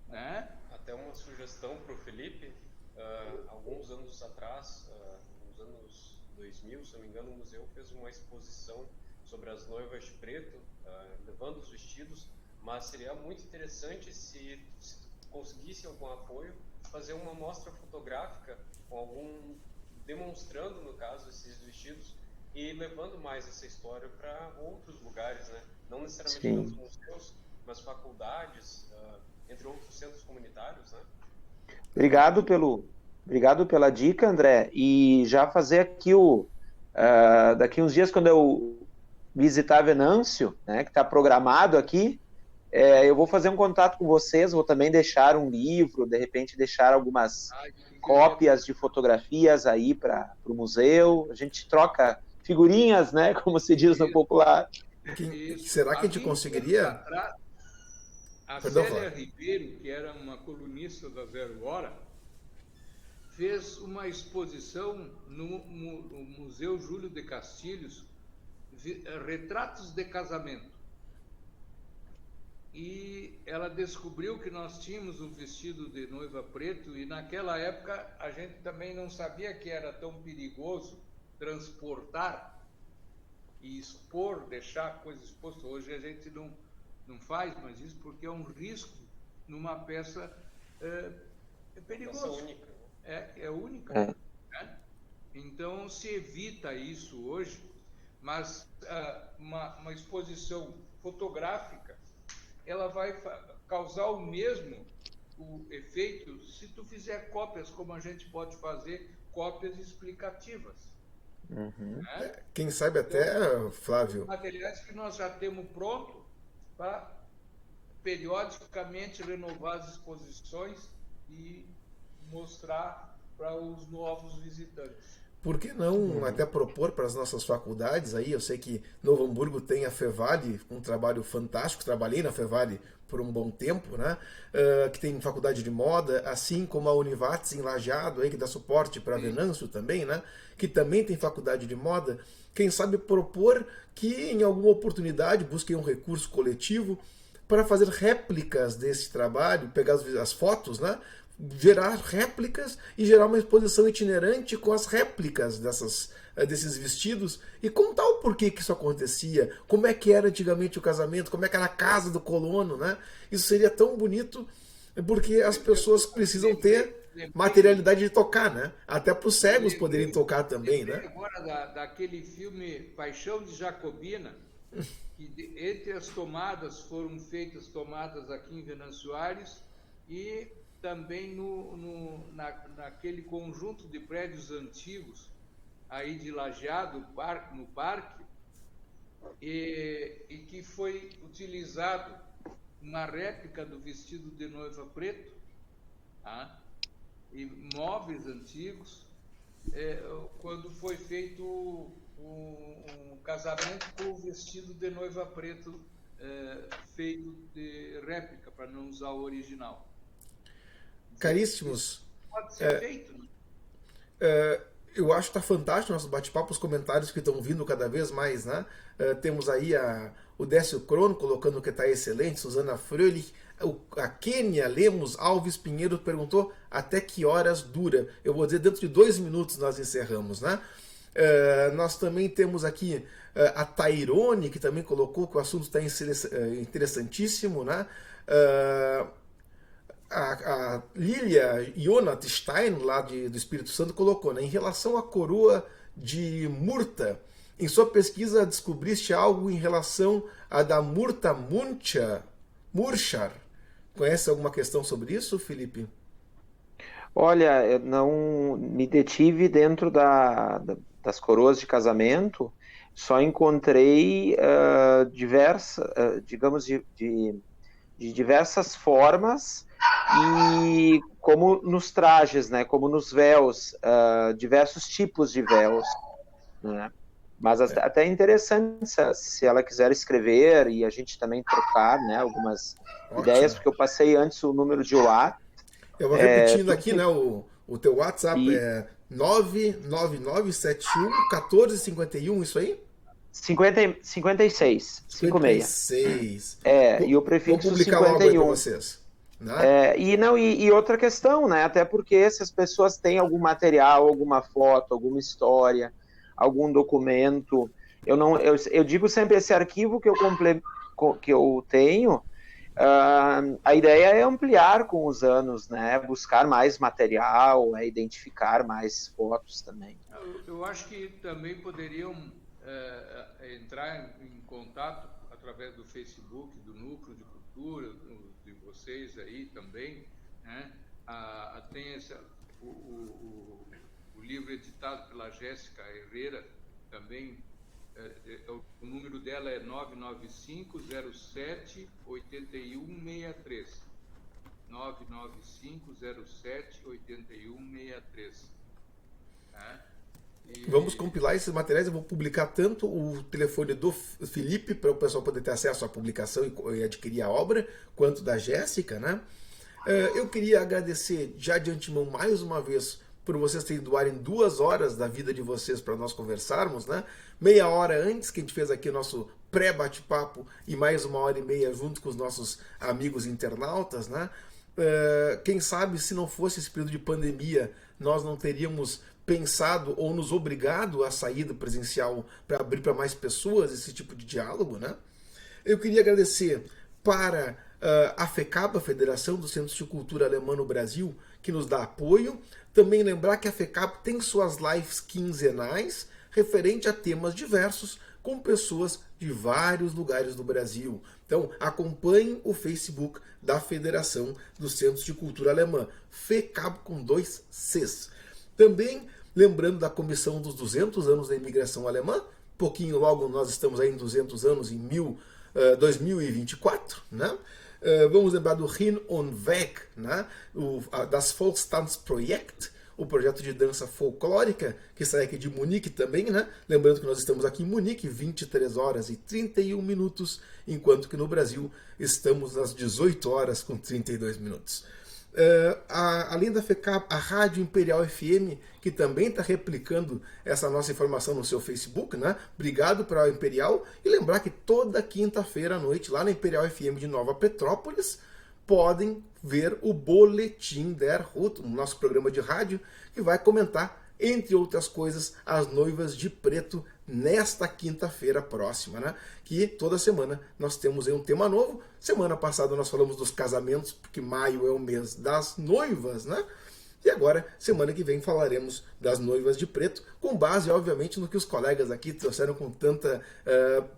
Speaker 3: Né?
Speaker 11: Até uma sugestão para o Felipe. Alguns anos atrás, nos anos 2000, se não me engano, o museu fez uma exposição sobre as noivas de preto, levando os vestidos, mas seria muito interessante se conseguisse algum apoio, fazer uma mostra fotográfica com demonstrando, no caso, esses vestidos e levando mais essa história para outros lugares, né? Não necessariamente nos museus, mas faculdades, entre outros centros comunitários, né?
Speaker 2: Obrigado pela dica, André. E já fazer aqui daqui uns dias, quando eu visitar Venâncio, né, que está programado aqui, eu vou fazer um contato com vocês, vou também deixar um livro, de repente deixar algumas cópias de fotografias aí para o museu. A gente troca figurinhas, né, como se diz no popular.
Speaker 1: Será que a gente conseguiria?
Speaker 3: A Célia Ribeiro, que era uma colunista da Zero Hora, fez uma exposição no Museu Júlio de Castilhos, retratos de casamento. E ela descobriu que nós tínhamos um vestido de noiva preto, e naquela época a gente também não sabia que era tão perigoso transportar e expor, deixar a coisa exposta. Hoje a gente não faz mais isso, porque é um risco numa peça perigoso.
Speaker 11: Peça única.
Speaker 3: É única. Né? Então se evita isso hoje. mas uma exposição fotográfica, ela vai causar o mesmo efeito se tu fizer cópias, como a gente pode fazer cópias explicativas. Né?
Speaker 1: Quem sabe até,
Speaker 3: então,
Speaker 1: Flávio...
Speaker 3: materiais que nós já temos pronto para periodicamente renovar as exposições e mostrar para os novos visitantes.
Speaker 1: Por que não até propor para as nossas faculdades aí? Eu sei que Novo Hamburgo tem a Fevale, um trabalho fantástico, trabalhei na Fevale por um bom tempo, né? Que tem faculdade de moda, assim como a Univates em Lajeado, aí, que dá suporte para Venâncio também, né? Que também tem faculdade de moda. Quem sabe propor que em alguma oportunidade busquem um recurso coletivo para fazer réplicas desse trabalho, pegar as fotos, né? Gerar réplicas e gerar uma exposição itinerante com as réplicas desses vestidos e contar o porquê que isso acontecia, como é que era antigamente o casamento, como é que era a casa do colono, né? Isso seria tão bonito porque as pessoas precisam ter materialidade de tocar, né? Até para os cegos poderem tocar também, né?
Speaker 3: Agora daquele filme Paixão de Jacobina, que entre as tomadas foram feitas tomadas aqui em Venâncio Aires e também naquele conjunto de prédios antigos aí de Lajeado, no parque, e que foi utilizado uma réplica do vestido de noiva preto, tá? E móveis antigos, quando foi feito um casamento com o vestido de noiva preto feito de réplica, para não usar o original.
Speaker 1: Caríssimos,
Speaker 3: pode ser feito, né?
Speaker 1: Eu acho que está fantástico o nosso bate-papo, os comentários que estão vindo cada vez mais, né? Temos aí o Décio Crono colocando que está excelente, Suzana Fröhlich, a Kênia Lemos Alves Pinheiro perguntou até que horas dura. Eu vou dizer, dentro de 2 minutos nós encerramos, né? Nós também temos aqui a Tairone, que também colocou que o assunto está interessantíssimo, né? A Lilia Jonat Stein, lá do Espírito Santo, colocou, né? Em relação à coroa de Murta, em sua pesquisa descobriste algo em relação à da Murta Murchar. Conhece alguma questão sobre isso, Felipe?
Speaker 2: Olha, eu não me detive dentro das coroas de casamento, só encontrei digamos, de diversas formas, e como nos trajes, né, como nos véus, diversos tipos de véus, né? Mas até é interessante se ela quiser escrever e a gente também trocar, né, algumas ideias, porque eu passei antes o número de WhatsApp.
Speaker 1: Eu vou repetindo aqui, né, o teu WhatsApp é 999711451, isso aí?
Speaker 2: 56.
Speaker 1: 56.
Speaker 2: E o prefixo
Speaker 1: vou publicar
Speaker 2: 51.
Speaker 1: logo aí para vocês. Né?
Speaker 2: E outra questão, né? Até porque se as pessoas têm algum material, alguma foto, alguma história, algum documento, eu digo sempre, esse arquivo que eu tenho, a ideia é ampliar com os anos, né? Buscar mais material, identificar mais fotos também.
Speaker 3: Eu acho que também poderiam entrar em contato através do Facebook, do Núcleo de Cultura, de vocês aí também, né? Tem o livro editado pela Jéssica Herrera também, o número dela é 99507-8163. 99507-8163. Né?
Speaker 1: Vamos compilar esses materiais, eu vou publicar tanto o telefone do Felipe, para o pessoal poder ter acesso à publicação e adquirir a obra, quanto da Jéssica, né? Eu queria agradecer já de antemão mais uma vez por vocês terem doado em 2 horas da vida de vocês para nós conversarmos, né? Meia hora antes que a gente fez aqui o nosso pré-bate-papo e mais 1h30 junto com os nossos amigos internautas, né? Quem sabe se não fosse esse período de pandemia, nós não teríamos pensado ou nos obrigado a sair do presencial para abrir para mais pessoas esse tipo de diálogo, né? Eu queria agradecer para a FECAP, a Federação dos Centros de Cultura Alemã no Brasil, que nos dá apoio. Também lembrar que a FECAP tem suas lives quinzenais, referente a temas diversos com pessoas de vários lugares do Brasil. Então, acompanhem o Facebook da Federação dos Centros de Cultura Alemã, FECAB com 2 Cs. Também, lembrando da Comissão dos 200 anos da imigração alemã, pouquinho logo nós estamos aí em 200 anos, em 2024, né? Vamos lembrar do Hin und Weg, né? Das Volkstanzprojekt, o projeto de dança folclórica, que sai aqui de Munique também, né? Lembrando que nós estamos aqui em Munique, 23 horas e 31 minutos, enquanto que no Brasil estamos nas 18 horas com 32 minutos. Além da FECAB, a Rádio Imperial FM, que também está replicando essa nossa informação no seu Facebook, né? Obrigado para a Imperial. E lembrar que toda quinta-feira à noite, lá na Imperial FM de Nova Petrópolis, podem ver o Boletim der Ruth, o nosso programa de rádio, que vai comentar, entre outras coisas, as noivas de preto nesta quinta-feira próxima, né? Que toda semana nós temos aí um tema novo. Semana passada nós falamos dos casamentos, porque maio é o mês das noivas, né? E agora, semana que vem, falaremos das noivas de preto, com base, obviamente, no que os colegas aqui trouxeram com tanta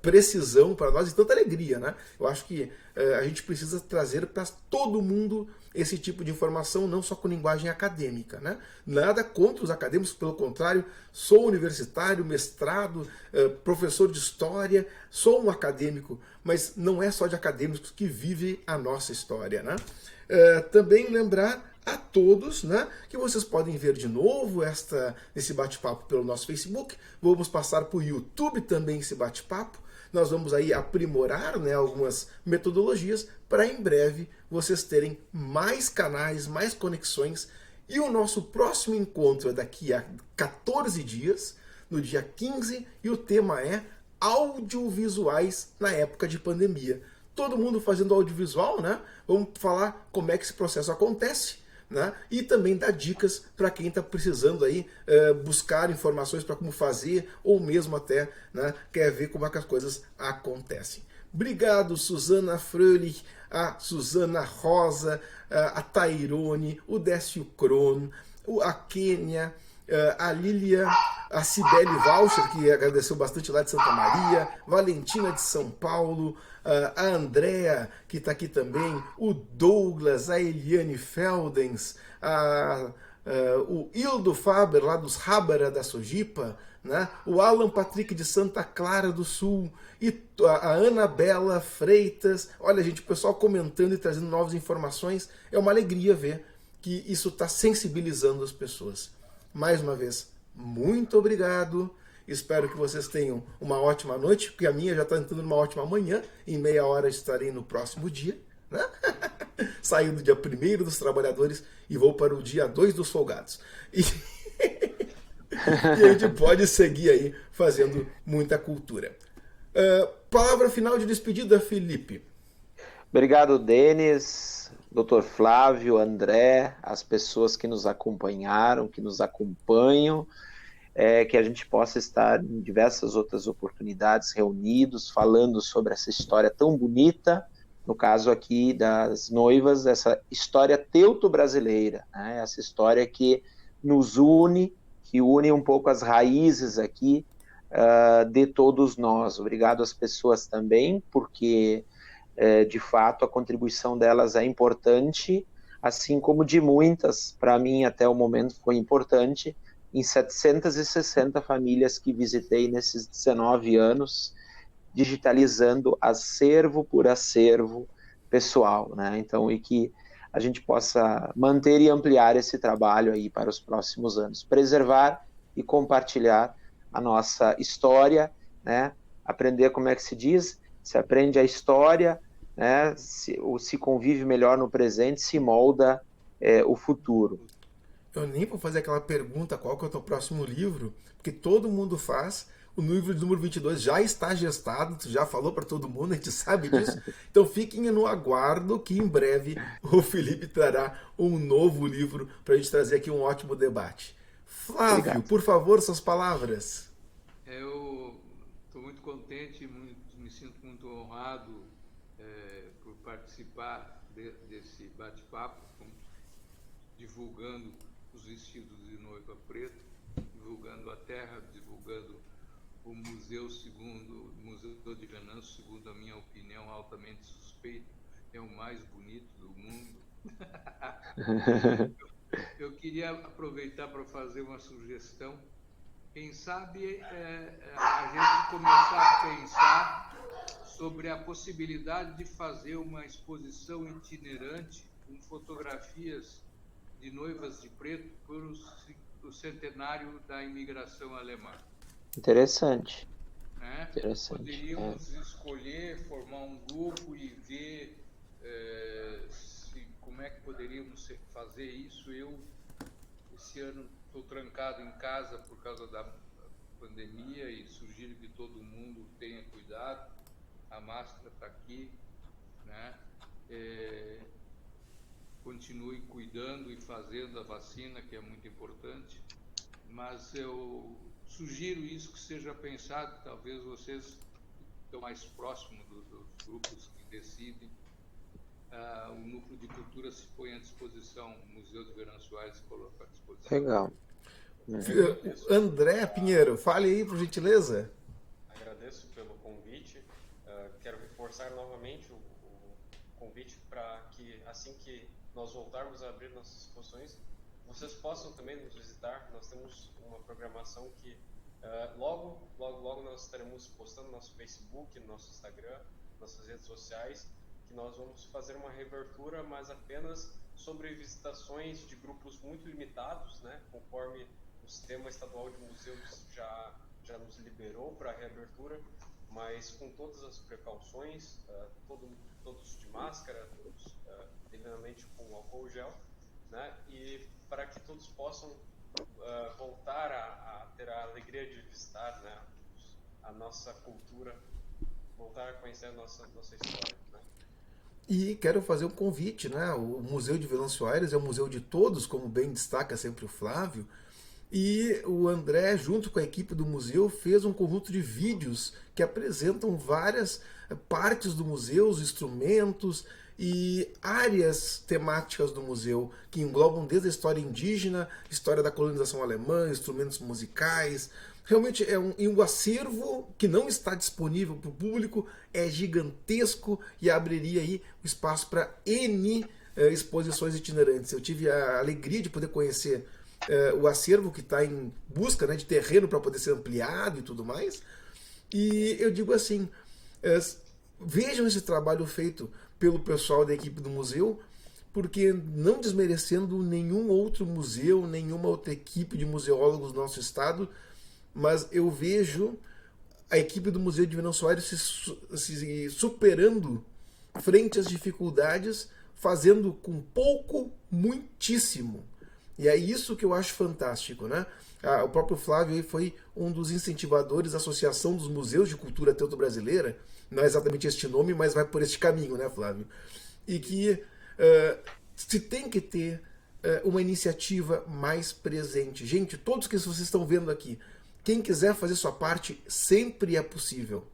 Speaker 1: precisão para nós e tanta alegria, né? Eu acho que a gente precisa trazer para todo mundo esse tipo de informação, não só com linguagem acadêmica, né? Nada contra os acadêmicos, pelo contrário, sou universitário, mestrado, professor de história, sou um acadêmico, mas não é só de acadêmicos que vive a nossa história, né? Também lembrar a todos, né, que vocês podem ver de novo esse bate-papo pelo nosso Facebook. Vamos passar para o YouTube também esse bate-papo. Nós vamos aí aprimorar, né, algumas metodologias para em breve vocês terem mais canais, mais conexões. E o nosso próximo encontro é daqui a 14 dias, no dia 15, e o tema é audiovisuais na época de pandemia. Todo mundo fazendo audiovisual, né? Vamos falar como é que esse processo acontece, né? E também dar dicas para quem está precisando aí buscar informações para como fazer, ou mesmo até, né, quer ver como é que as coisas acontecem. Obrigado, Susana Fröhlich, a Susana Rosa, a Tairone, o Décio Kron, a Kênia, a Lília, a Cibele Walcher, que agradeceu bastante lá de Santa Maria, Valentina de São Paulo, a Andrea, que está aqui também, o Douglas, a Eliane Feldens, o Hildo Faber, lá dos Rábara da Sojipa, né? O Alan Patrick de Santa Clara do Sul, e a Anabela Freitas. Olha, gente, o pessoal comentando e trazendo novas informações. É uma alegria ver que isso está sensibilizando as pessoas. Mais uma vez, muito obrigado. Espero que vocês tenham uma ótima noite, porque a minha já está entrando numa ótima manhã. Em meia hora estarei no próximo dia, né? Saindo do dia 1º dos trabalhadores e vou para o dia 2 dos folgados. E a gente pode seguir aí fazendo muita cultura. Palavra final de despedida, Felipe.
Speaker 2: Obrigado, Denis, Dr. Flávio, André, as pessoas que nos acompanharam, que nos acompanham, que a gente possa estar em diversas outras oportunidades reunidos, falando sobre essa história tão bonita, no caso aqui das noivas, essa história teuto-brasileira, né? Essa história que nos une, que une um pouco as raízes aqui de todos nós. Obrigado às pessoas também, porque de fato a contribuição delas é importante, assim como de muitas, para mim até o momento foi importante, em 760 famílias que visitei nesses 19 anos, digitalizando acervo por acervo pessoal, né? Então, e que a gente possa manter e ampliar esse trabalho aí para os próximos anos, preservar e compartilhar a nossa história, né? Aprender, como é que se diz, se aprende a história, né? Se convive melhor no presente, se molda o futuro.
Speaker 1: Eu nem vou fazer aquela pergunta qual que é o teu próximo livro, porque todo mundo faz. O livro de número 22 já está gestado, tu já falou para todo mundo, a gente sabe disso. Então fiquem no aguardo que em breve o Felipe trará um novo livro para a gente trazer aqui um ótimo debate. Flávio, obrigado. Por favor, suas palavras.
Speaker 3: Eu estou muito contente, me sinto muito honrado por participar desse bate-papo, divulgando os vestidos de noiva preta, divulgando a terra, divulgando o museu, segundo o Museu de Venâncio, segundo a minha opinião altamente suspeita, é o mais bonito do mundo. Eu queria aproveitar para fazer uma sugestão. Quem sabe a gente começar a pensar sobre a possibilidade de fazer uma exposição itinerante com fotografias de noivas de preto por o centenário da imigração alemã.
Speaker 2: Interessante.
Speaker 3: Né?
Speaker 2: Interessante.
Speaker 3: Poderíamos escolher, formar um grupo e ver como é que poderíamos fazer isso. Eu, esse ano, estou trancado em casa por causa da pandemia e sugiro que todo mundo tenha cuidado. A máscara está aqui, né? Continue cuidando e fazendo a vacina, que é muito importante. Mas eu sugiro isso que seja pensado. Talvez vocês estão mais próximos dos grupos que decidem. O Núcleo de Cultura se põe à disposição, o Museu de Venâncio Aires se coloca à disposição.
Speaker 2: Legal.
Speaker 1: André Pinheiro, fale aí, por gentileza.
Speaker 11: Agradeço pelo convite. Quero reforçar novamente o convite para que, assim que nós voltarmos a abrir nossas exposições, vocês possam também nos visitar. Nós temos uma programação que logo nós estaremos postando no nosso Facebook, no nosso Instagram, nossas redes sociais, que nós vamos fazer uma reabertura, mas apenas sobre visitações de grupos muito limitados, né? Conforme o Sistema Estadual de Museus já nos liberou para a reabertura, mas com todas as precauções, todos de máscara, todos devidamente com álcool gel, né? E para que todos possam voltar a ter a alegria de visitar, né, a nossa cultura, voltar a conhecer a nossa história, né?
Speaker 1: E quero fazer um convite, né? O Museu de Venâncio Aires é um museu de todos, como bem destaca sempre o Flávio, e o André, junto com a equipe do museu, fez um conjunto de vídeos que apresentam várias partes do museu, os instrumentos e áreas temáticas do museu, que englobam desde a história indígena, história da colonização alemã, instrumentos musicais. Realmente é um acervo que não está disponível para o público, é gigantesco e abriria aí o espaço para N exposições itinerantes. Eu tive a alegria de poder conhecer o acervo que está em busca, né, de terreno para poder ser ampliado e tudo mais. E eu digo assim, vejam esse trabalho feito pelo pessoal da equipe do museu, porque não desmerecendo nenhum outro museu, nenhuma outra equipe de museólogos do nosso estado, mas eu vejo a equipe do Museu de Venâncio Aires se superando frente às dificuldades, fazendo com pouco, muitíssimo. E é isso que eu acho fantástico, né? O próprio Flávio aí foi um dos incentivadores da Associação dos Museus de Cultura Teuto-Brasileira, não é exatamente este nome, mas vai por este caminho, né, Flávio? E que se tem que ter uma iniciativa mais presente. Gente, todos que vocês estão vendo aqui, quem quiser fazer sua parte, sempre é possível.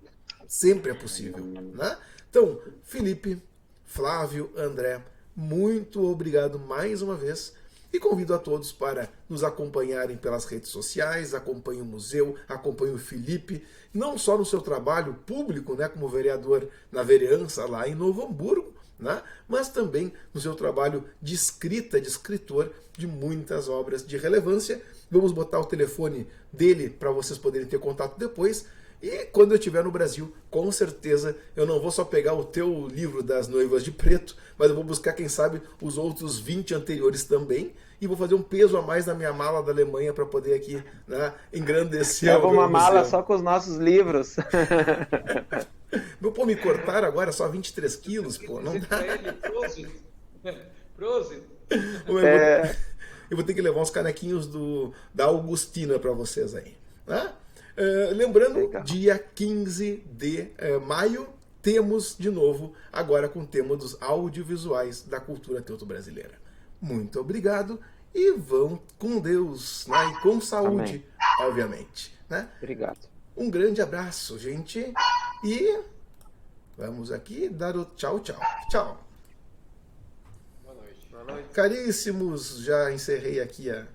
Speaker 1: Sempre é possível, né? Então, Felipe, Flávio, André, muito obrigado mais uma vez. E convido a todos para nos acompanharem pelas redes sociais, acompanhem o museu, acompanhem o Felipe, não só no seu trabalho público, né, como vereador na vereança lá em Novo Hamburgo, né, mas também no seu trabalho de escrita, de escritor de muitas obras de relevância. Vamos botar o telefone dele para vocês poderem ter contato depois. E quando eu estiver no Brasil, com certeza, eu não vou só pegar o teu livro das Noivas de Preto, mas eu vou buscar, quem sabe, os outros 20 anteriores também, e vou fazer um peso a mais na minha mala da Alemanha para poder aqui, né, engrandecer.
Speaker 2: Leva uma mala só com os nossos livros.
Speaker 1: Pô, me cortaram agora só 23 quilos, pô, não dá. Eu vou ter que levar uns canequinhos da Augustina para vocês aí, né? Lembrando, legal. Dia 15 de maio, temos de novo, agora com o tema dos audiovisuais da cultura teuto-brasileira. Muito obrigado e vão com Deus, né? E com saúde, amém, obviamente. Né?
Speaker 2: Obrigado.
Speaker 1: Um grande abraço, gente, e vamos aqui dar o tchau, tchau. Tchau.
Speaker 11: Boa noite. Boa noite.
Speaker 1: Caríssimos, já encerrei aqui a